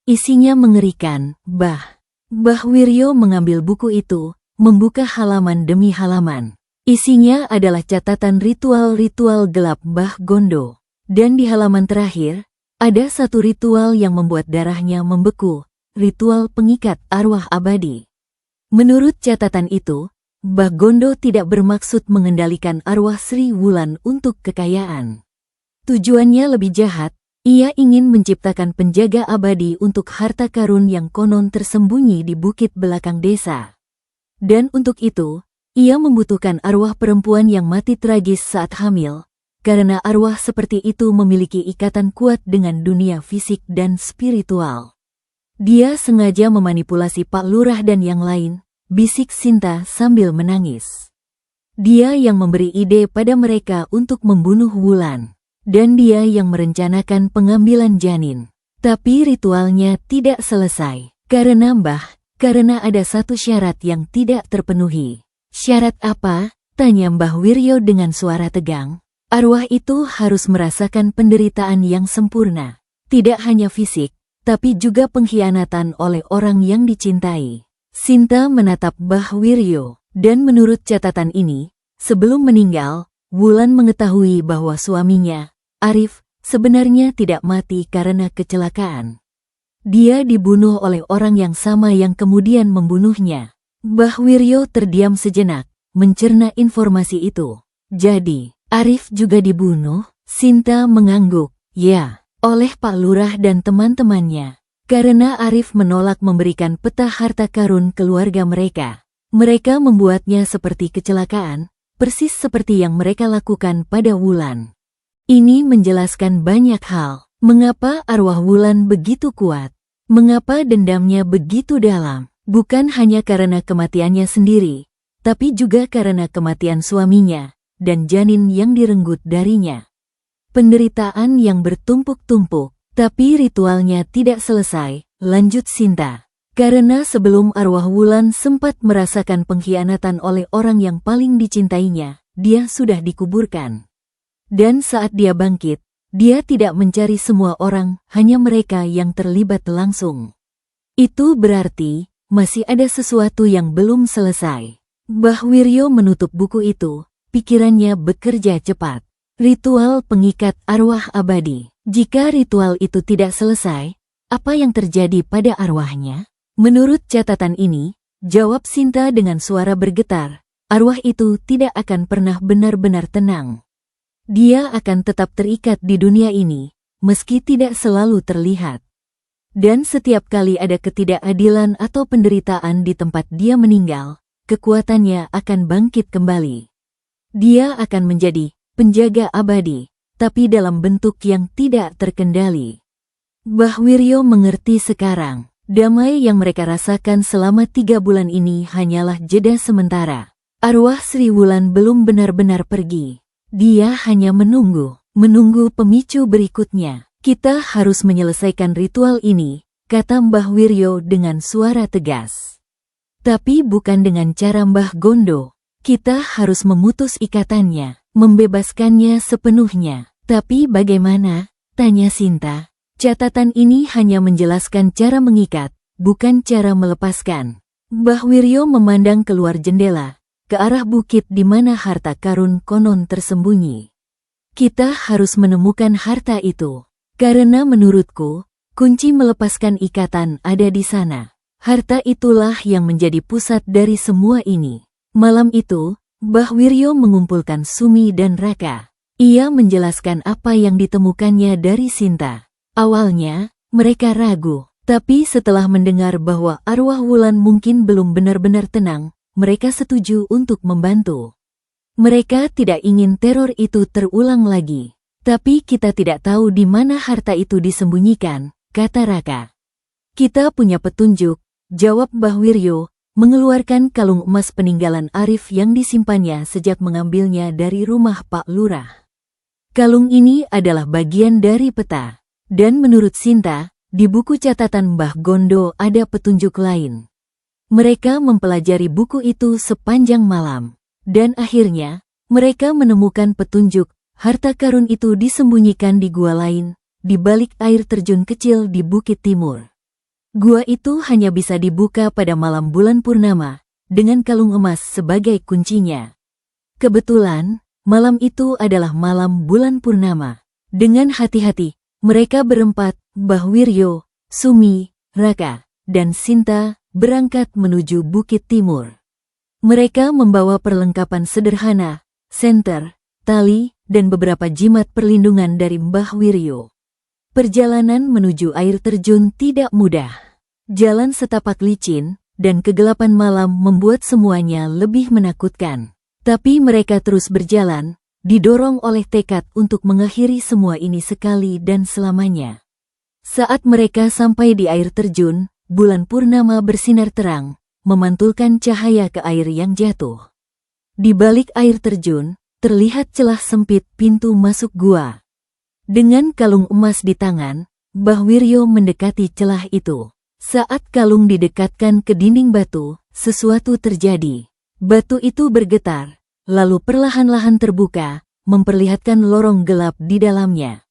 mengerikan, Mbah." Mbah Wiryo mengambil buku itu, membuka halaman demi halaman. Isinya adalah catatan ritual-ritual gelap Mbah Gondo. Dan di halaman terakhir, ada satu ritual yang membuat darahnya membeku, ritual pengikat arwah abadi. Menurut catatan itu, Mbah Gondo tidak bermaksud mengendalikan arwah Sri Wulan untuk kekayaan. Tujuannya lebih jahat, ia ingin menciptakan penjaga abadi untuk harta karun yang konon tersembunyi di bukit belakang desa. Dan untuk itu, ia membutuhkan arwah perempuan yang mati tragis saat hamil, karena arwah seperti itu memiliki ikatan kuat dengan dunia fisik dan spiritual. Dia sengaja memanipulasi Pak Lurah dan yang lain, bisik Sinta sambil menangis. Dia yang memberi ide pada mereka untuk membunuh Wulan. Dan dia yang merencanakan pengambilan janin. Tapi ritualnya tidak selesai. Karena ada satu syarat yang tidak terpenuhi. "Syarat apa?" tanya Mbah Wiryo dengan suara tegang. "Arwah itu harus merasakan penderitaan yang sempurna. Tidak hanya fisik, tapi juga pengkhianatan oleh orang yang dicintai." Sinta menatap Mbah Wiryo, dan menurut catatan ini, sebelum meninggal, Wulan mengetahui bahwa suaminya, Arif, sebenarnya tidak mati karena kecelakaan. Dia dibunuh oleh orang yang sama yang kemudian membunuhnya. Mbah Wiryo terdiam sejenak, mencerna informasi itu. "Jadi, Arif juga dibunuh?" Sinta mengangguk. "Ya, oleh Pak Lurah dan teman-temannya. Karena Arif menolak memberikan peta harta karun keluarga mereka. Mereka membuatnya seperti kecelakaan, persis seperti yang mereka lakukan pada Wulan." Ini menjelaskan banyak hal. Mengapa arwah Wulan begitu kuat? Mengapa dendamnya begitu dalam? Bukan hanya karena kematiannya sendiri, tapi juga karena kematian suaminya dan janin yang direnggut darinya. Penderitaan yang bertumpuk-tumpuk. Tapi ritualnya tidak selesai, lanjut Sinta. Karena sebelum arwah Wulan sempat merasakan pengkhianatan oleh orang yang paling dicintainya, dia sudah dikuburkan. Dan saat dia bangkit, dia tidak mencari semua orang, hanya mereka yang terlibat langsung. Itu berarti, masih ada sesuatu yang belum selesai. Mbah Wiryo menutup buku itu, pikirannya bekerja cepat. Ritual pengikat arwah abadi. Jika ritual itu tidak selesai, apa yang terjadi pada arwahnya? Menurut catatan ini, Jawab Sinta dengan suara bergetar. Arwah itu tidak akan pernah benar-benar tenang. Dia akan tetap terikat di dunia ini, meski tidak selalu terlihat. Dan setiap kali ada ketidakadilan atau penderitaan di tempat dia meninggal, kekuatannya akan bangkit kembali. Dia akan menjadi penjaga abadi, tapi dalam bentuk yang tidak terkendali. Mbah Wiryo mengerti sekarang, damai yang mereka rasakan selama 3 bulan ini hanyalah jeda sementara. Arwah Sri Wulan belum benar-benar pergi. Dia hanya menunggu pemicu berikutnya. Kita harus menyelesaikan ritual ini, kata Mbah Wiryo dengan suara tegas. Tapi bukan dengan cara Mbah Gondo. Kita harus memutus ikatannya, membebaskannya sepenuhnya. Tapi bagaimana? Tanya Sinta. Catatan ini hanya menjelaskan cara mengikat, bukan cara melepaskan. Mbah Wiryo memandang keluar jendela, ke arah bukit di mana harta karun konon tersembunyi. Kita harus menemukan harta itu, karena menurutku, kunci melepaskan ikatan ada di sana. Harta itulah yang menjadi pusat dari semua ini. Malam itu, Mbah Wiryo mengumpulkan Sumi dan Raka. Ia menjelaskan apa yang ditemukannya dari Sinta. Awalnya, mereka ragu, tapi setelah mendengar bahwa arwah Wulan mungkin belum benar-benar tenang, mereka setuju untuk membantu. Mereka tidak ingin teror itu terulang lagi. Tapi kita tidak tahu di mana harta itu disembunyikan, kata Raka. Kita punya petunjuk, jawab Mbah Wiryo, mengeluarkan kalung emas peninggalan Arif yang disimpannya sejak mengambilnya dari rumah Pak Lurah. Kalung ini adalah bagian dari peta. Dan menurut Sinta, di buku catatan Mbah Gondo ada petunjuk lain. Mereka mempelajari buku itu sepanjang malam, dan akhirnya, mereka menemukan petunjuk, harta karun itu disembunyikan di gua lain, di balik air terjun kecil di Bukit Timur. Gua itu hanya bisa dibuka pada malam bulan purnama, dengan kalung emas sebagai kuncinya. Kebetulan, malam itu adalah malam bulan purnama. Dengan hati-hati, mereka berempat, Mbah Wiryo, Sumi, Raka, dan Sinta, berangkat menuju Bukit Timur. Mereka membawa perlengkapan sederhana, senter, tali, dan beberapa jimat perlindungan dari Mbah Wiryo. Perjalanan menuju air terjun tidak mudah. Jalan setapak licin, dan kegelapan malam membuat semuanya lebih menakutkan. Tapi mereka terus berjalan, didorong oleh tekad untuk mengakhiri semua ini sekali dan selamanya. Saat mereka sampai di air terjun, bulan purnama bersinar terang, memantulkan cahaya ke air yang jatuh. Di balik air terjun, terlihat celah sempit pintu masuk gua. Dengan kalung emas di tangan, Mbah Wiryo mendekati celah itu. Saat kalung didekatkan ke dinding batu, sesuatu terjadi. Batu itu bergetar, lalu perlahan-lahan terbuka, memperlihatkan lorong gelap di dalamnya.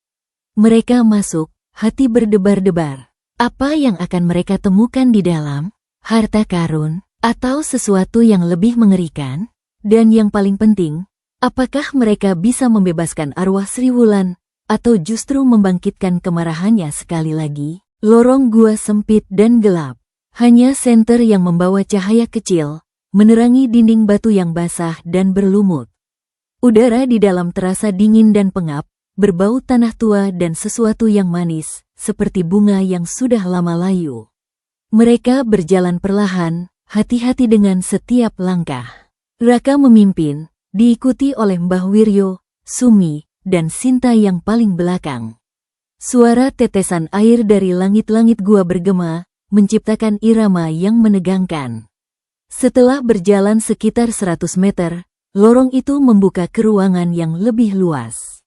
Mereka masuk, hati berdebar-debar. Apa yang akan mereka temukan di dalam? Harta karun, atau sesuatu yang lebih mengerikan? Dan yang paling penting, apakah mereka bisa membebaskan arwah Sri Wulan, atau justru membangkitkan kemarahannya sekali lagi? Lorong gua sempit dan gelap. Hanya senter yang membawa cahaya kecil, menerangi dinding batu yang basah dan berlumut. Udara di dalam terasa dingin dan pengap, berbau tanah tua dan sesuatu yang manis, seperti bunga yang sudah lama layu. Mereka berjalan perlahan, hati-hati dengan setiap langkah. Raka memimpin, diikuti oleh Mbah Wiryo, Sumi, dan Sinta yang paling belakang. Suara tetesan air dari langit-langit gua bergema, menciptakan irama yang menegangkan. Setelah berjalan sekitar 100 meter, lorong itu membuka ke ruangan yang lebih luas.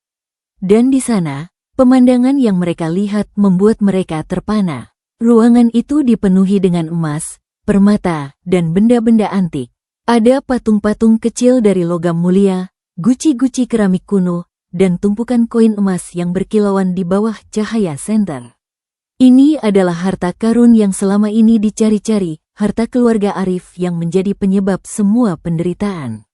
Dan di sana, pemandangan yang mereka lihat membuat mereka terpana. Ruangan itu dipenuhi dengan emas, permata, dan benda-benda antik. Ada patung-patung kecil dari logam mulia, guci-guci keramik kuno, dan tumpukan koin emas yang berkilauan di bawah cahaya senter. Ini adalah harta karun yang selama ini dicari-cari, harta keluarga Arif yang menjadi penyebab semua penderitaan.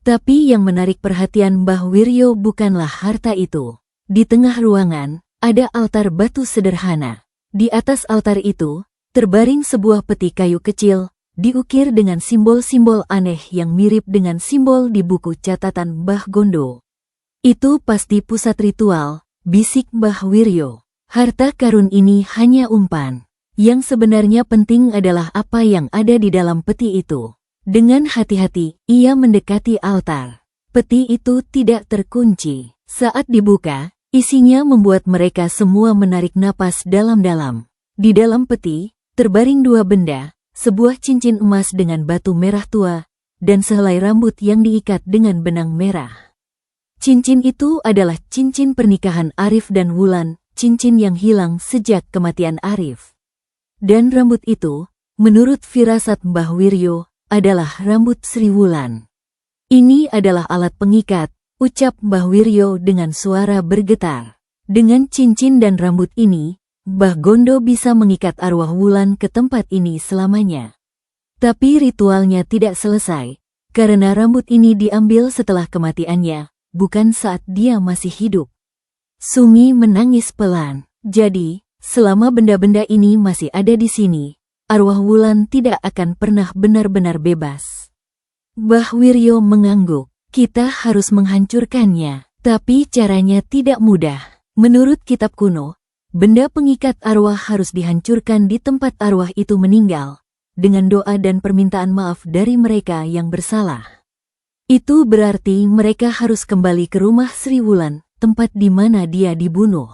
Tapi yang menarik perhatian Mbah Wiryo bukanlah harta itu. Di tengah ruangan, ada altar batu sederhana. Di atas altar itu, terbaring sebuah peti kayu kecil, diukir dengan simbol-simbol aneh yang mirip dengan simbol di buku catatan Mbah Gondo. Itu pasti pusat ritual, bisik Mbah Wiryo. Harta karun ini hanya umpan. Yang sebenarnya penting adalah apa yang ada di dalam peti itu. Dengan hati-hati, ia mendekati altar. Peti itu tidak terkunci. Saat dibuka, isinya membuat mereka semua menarik napas dalam-dalam. Di dalam peti, terbaring dua benda, sebuah cincin emas dengan batu merah tua, dan sehelai rambut yang diikat dengan benang merah. Cincin itu adalah cincin pernikahan Arif dan Wulan, cincin yang hilang sejak kematian Arif. Dan rambut itu, menurut firasat Mbah Wiryo, adalah rambut Sri Wulan. Ini adalah alat pengikat, ucap Mbah Wiryo dengan suara bergetar. Dengan cincin dan rambut ini, Mbah Gondo bisa mengikat arwah Wulan ke tempat ini selamanya. Tapi ritualnya tidak selesai, karena rambut ini diambil setelah kematiannya, bukan saat dia masih hidup. Sumi menangis pelan. Jadi, selama benda-benda ini masih ada di sini, arwah Wulan tidak akan pernah benar-benar bebas. Mbah Wiryo mengangguk. Kita harus menghancurkannya, tapi caranya tidak mudah. Menurut kitab kuno, benda pengikat arwah harus dihancurkan di tempat arwah itu meninggal, dengan doa dan permintaan maaf dari mereka yang bersalah. Itu berarti mereka harus kembali ke rumah Sri Wulan, tempat di mana dia dibunuh.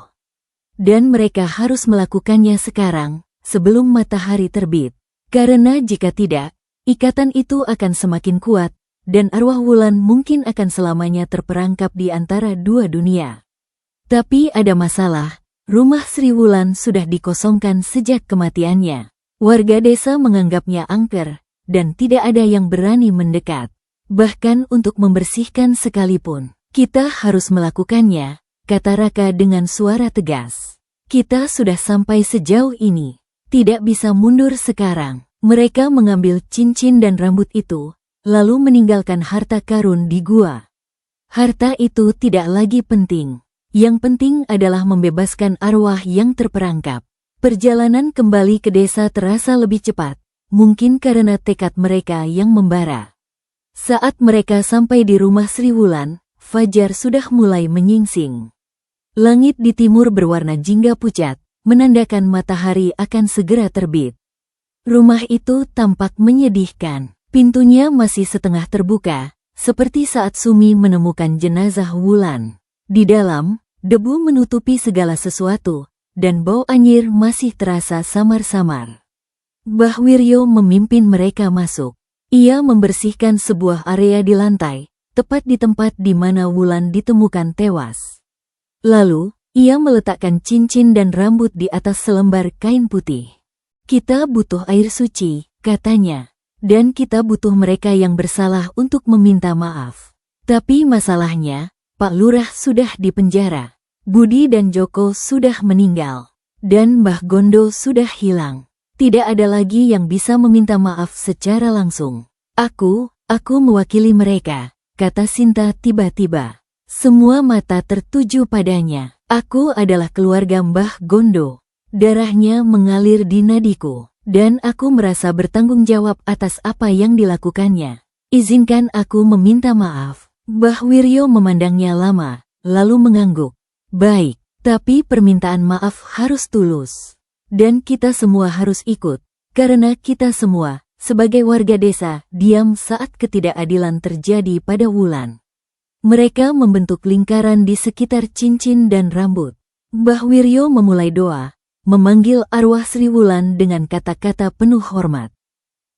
Dan mereka harus melakukannya sekarang, sebelum matahari terbit. Karena jika tidak, ikatan itu akan semakin kuat, dan arwah Wulan mungkin akan selamanya terperangkap di antara dua dunia. Tapi ada masalah. Rumah Sri Wulan sudah dikosongkan sejak kematiannya. Warga desa menganggapnya angker, dan tidak ada yang berani mendekat. Bahkan untuk membersihkan sekalipun, kita harus melakukannya, kata Raka dengan suara tegas. Kita sudah sampai sejauh ini, tidak bisa mundur sekarang. Mereka mengambil cincin dan rambut itu, lalu meninggalkan harta karun di gua. Harta itu tidak lagi penting. Yang penting adalah membebaskan arwah yang terperangkap. Perjalanan kembali ke desa terasa lebih cepat, mungkin karena tekad mereka yang membara. Saat mereka sampai di rumah Sri Wulan, fajar sudah mulai menyingsing. Langit di timur berwarna jingga pucat, menandakan matahari akan segera terbit. Rumah itu tampak menyedihkan. Pintunya masih setengah terbuka, seperti saat Sumi menemukan jenazah Wulan. Di dalam, debu menutupi segala sesuatu, dan bau anyir masih terasa samar-samar. Mbah Wiryo memimpin mereka masuk. Ia membersihkan sebuah area di lantai, tepat di tempat di mana Wulan ditemukan tewas. Lalu, ia meletakkan cincin dan rambut di atas selembar kain putih. Kita butuh air suci, katanya, dan kita butuh mereka yang bersalah untuk meminta maaf. Tapi masalahnya, Pak Lurah sudah dipenjara, Budi dan Joko sudah meninggal, dan Mbah Gondo sudah hilang. Tidak ada lagi yang bisa meminta maaf secara langsung. Aku mewakili mereka, kata Sinta tiba-tiba. Semua mata tertuju padanya. Aku adalah keluarga Mbah Gondo. Darahnya mengalir di nadiku, dan aku merasa bertanggung jawab atas apa yang dilakukannya. Izinkan aku meminta maaf. Mbah Wiryo memandangnya lama, lalu mengangguk. Baik, tapi permintaan maaf harus tulus. Dan kita semua harus ikut, karena kita semua, sebagai warga desa, diam saat ketidakadilan terjadi pada Wulan. Mereka membentuk lingkaran di sekitar cincin dan rambut. Mbah Wiryo memulai doa, memanggil arwah Sri Wulan dengan kata-kata penuh hormat.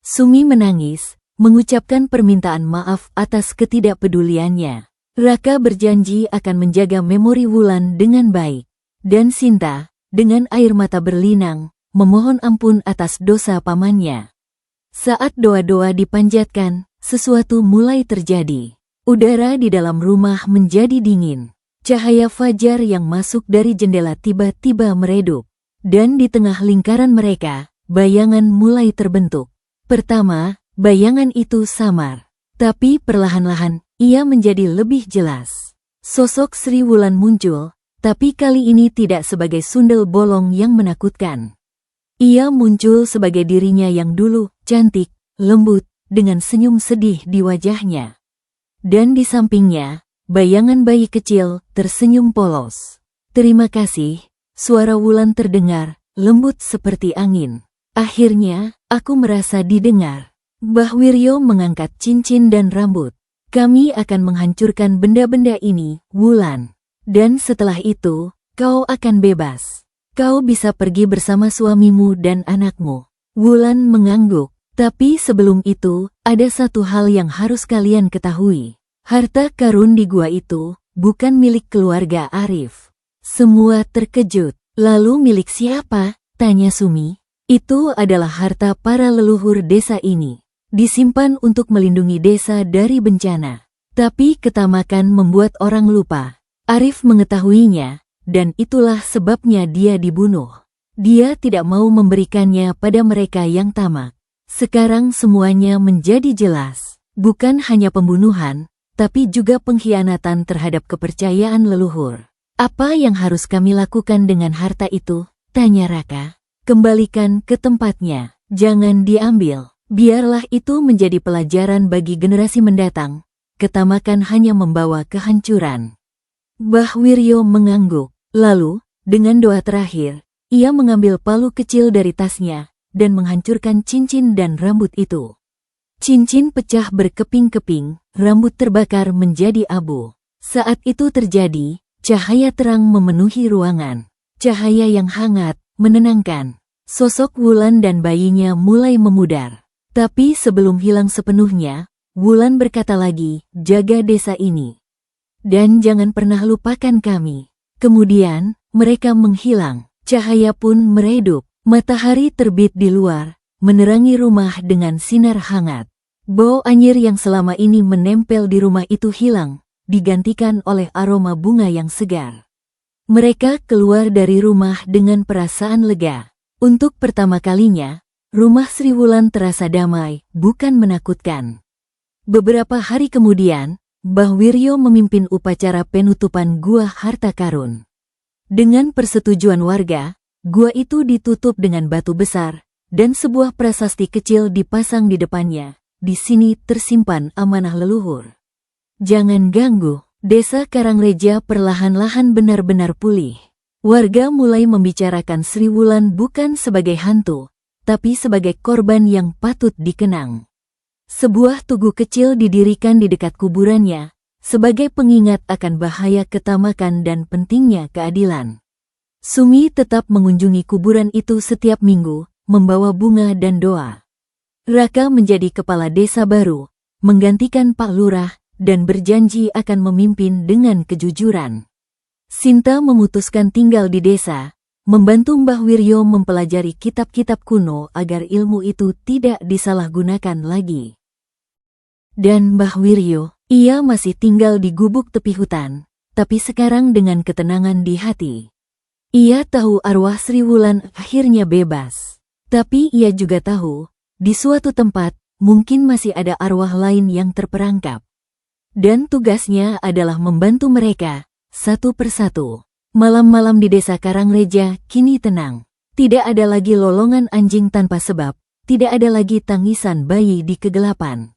Sumi menangis, mengucapkan permintaan maaf atas ketidakpeduliannya. Raka berjanji akan menjaga memori Wulan dengan baik. Dan Sinta, dengan air mata berlinang, memohon ampun atas dosa pamannya. Saat doa-doa dipanjatkan, sesuatu mulai terjadi. Udara di dalam rumah menjadi dingin. Cahaya fajar yang masuk dari jendela tiba-tiba meredup. Dan di tengah lingkaran mereka, bayangan mulai terbentuk. Pertama, bayangan itu samar. Tapi perlahan-lahan, ia menjadi lebih jelas. Sosok Sri Wulan muncul, tapi kali ini tidak sebagai sundel bolong yang menakutkan. Ia muncul sebagai dirinya yang dulu, cantik, lembut, dengan senyum sedih di wajahnya. Dan di sampingnya, bayangan bayi kecil tersenyum polos. "Terima kasih," suara Wulan terdengar, lembut seperti angin. "Akhirnya, aku merasa didengar." Mbah Wiryo mengangkat cincin dan rambut. "Kami akan menghancurkan benda-benda ini, Wulan. Dan setelah itu, kau akan bebas. Kau bisa pergi bersama suamimu dan anakmu." Wulan mengangguk. "Tapi sebelum itu, ada satu hal yang harus kalian ketahui. Harta karun di gua itu bukan milik keluarga Arif." Semua terkejut. "Lalu milik siapa?" tanya Sumi. "Itu adalah harta para leluhur desa ini. Disimpan untuk melindungi desa dari bencana. Tapi ketamakan membuat orang lupa. Arif mengetahuinya, dan itulah sebabnya dia dibunuh. Dia tidak mau memberikannya pada mereka yang tamak. Sekarang semuanya menjadi jelas. Bukan hanya pembunuhan, tapi juga pengkhianatan terhadap kepercayaan leluhur." "Apa yang harus kami lakukan dengan harta itu?" tanya Raka. "Kembalikan ke tempatnya. Jangan diambil. Biarlah itu menjadi pelajaran bagi generasi mendatang. Ketamakan hanya membawa kehancuran." Mbah Wiryo mengangguk. Lalu, dengan doa terakhir, ia mengambil palu kecil dari tasnya dan menghancurkan cincin dan rambut itu. Cincin pecah berkeping-keping, rambut terbakar menjadi abu. Saat itu terjadi, cahaya terang memenuhi ruangan. Cahaya yang hangat, menenangkan. Sosok Wulan dan bayinya mulai memudar. Tapi sebelum hilang sepenuhnya, Wulan berkata lagi, "Jaga desa ini. Dan jangan pernah lupakan kami." Kemudian, mereka menghilang. Cahaya pun meredup. Matahari terbit di luar, menerangi rumah dengan sinar hangat. Bau anyir yang selama ini menempel di rumah itu hilang, digantikan oleh aroma bunga yang segar. Mereka keluar dari rumah dengan perasaan lega. Untuk pertama kalinya, rumah Sri Wulan terasa damai, bukan menakutkan. Beberapa hari kemudian, Mbah Wiryo memimpin upacara penutupan gua harta karun. Dengan persetujuan warga, gua itu ditutup dengan batu besar, dan sebuah prasasti kecil dipasang di depannya. "Di sini tersimpan amanah leluhur. Jangan ganggu." Desa Karangreja perlahan-lahan benar-benar pulih. Warga mulai membicarakan Sri Wulan bukan sebagai hantu, tapi sebagai korban yang patut dikenang. Sebuah tugu kecil didirikan di dekat kuburannya, sebagai pengingat akan bahaya ketamakan dan pentingnya keadilan. Sumi tetap mengunjungi kuburan itu setiap minggu, membawa bunga dan doa. Raka menjadi kepala desa baru, menggantikan Pak Lurah, dan berjanji akan memimpin dengan kejujuran. Sinta memutuskan tinggal di desa, membantu Mbah Wiryo mempelajari kitab-kitab kuno agar ilmu itu tidak disalahgunakan lagi. Dan Mbah Wiryo, ia masih tinggal di gubuk tepi hutan, tapi sekarang dengan ketenangan di hati. Ia tahu arwah Sri Wulan akhirnya bebas. Tapi ia juga tahu, di suatu tempat, mungkin masih ada arwah lain yang terperangkap. Dan tugasnya adalah membantu mereka, satu persatu. Malam-malam di desa Karangreja kini tenang. Tidak ada lagi lolongan anjing tanpa sebab, tidak ada lagi tangisan bayi di kegelapan.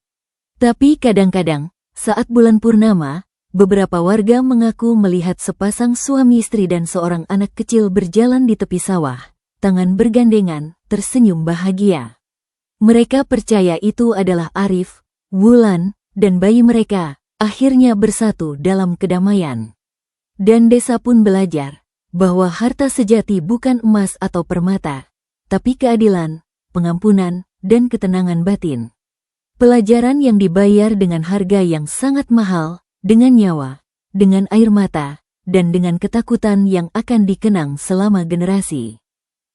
Tapi kadang-kadang, saat bulan purnama, beberapa warga mengaku melihat sepasang suami istri dan seorang anak kecil berjalan di tepi sawah, tangan bergandengan, tersenyum bahagia. Mereka percaya itu adalah Arif, Wulan, dan bayi mereka, akhirnya bersatu dalam kedamaian. Dan desa pun belajar bahwa harta sejati bukan emas atau permata, tapi keadilan, pengampunan, dan ketenangan batin. Pelajaran yang dibayar dengan harga yang sangat mahal, dengan nyawa, dengan air mata, dan dengan ketakutan yang akan dikenang selama generasi.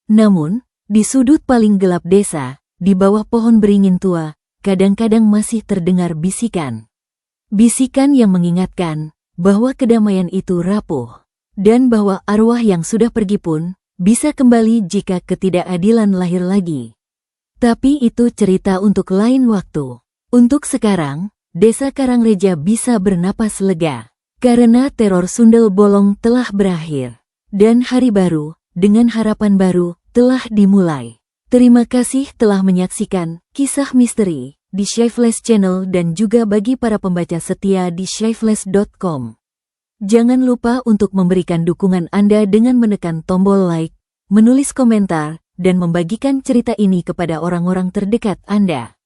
Namun, di sudut paling gelap desa, di bawah pohon beringin tua, kadang-kadang masih terdengar bisikan. Bisikan yang mengingatkan bahwa kedamaian itu rapuh, dan bahwa arwah yang sudah pergi pun bisa kembali jika ketidakadilan lahir lagi. Tapi itu cerita untuk lain waktu. Untuk sekarang, desa Karangreja bisa bernapas lega, karena teror Sundel Bolong telah berakhir, dan hari baru, dengan harapan baru, telah dimulai. Terima kasih telah menyaksikan kisah misteri di Shyflash Channel dan juga bagi para pembaca setia di shyflash.com. Jangan lupa untuk memberikan dukungan Anda dengan menekan tombol like, menulis komentar, dan membagikan cerita ini kepada orang-orang terdekat Anda.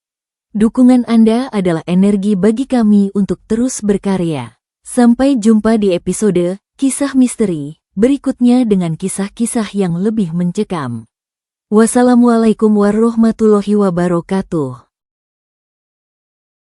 Dukungan Anda adalah energi bagi kami untuk terus berkarya. Sampai jumpa di episode kisah misteri berikutnya dengan kisah-kisah yang lebih mencekam. Wassalamualaikum warahmatullahi wabarakatuh.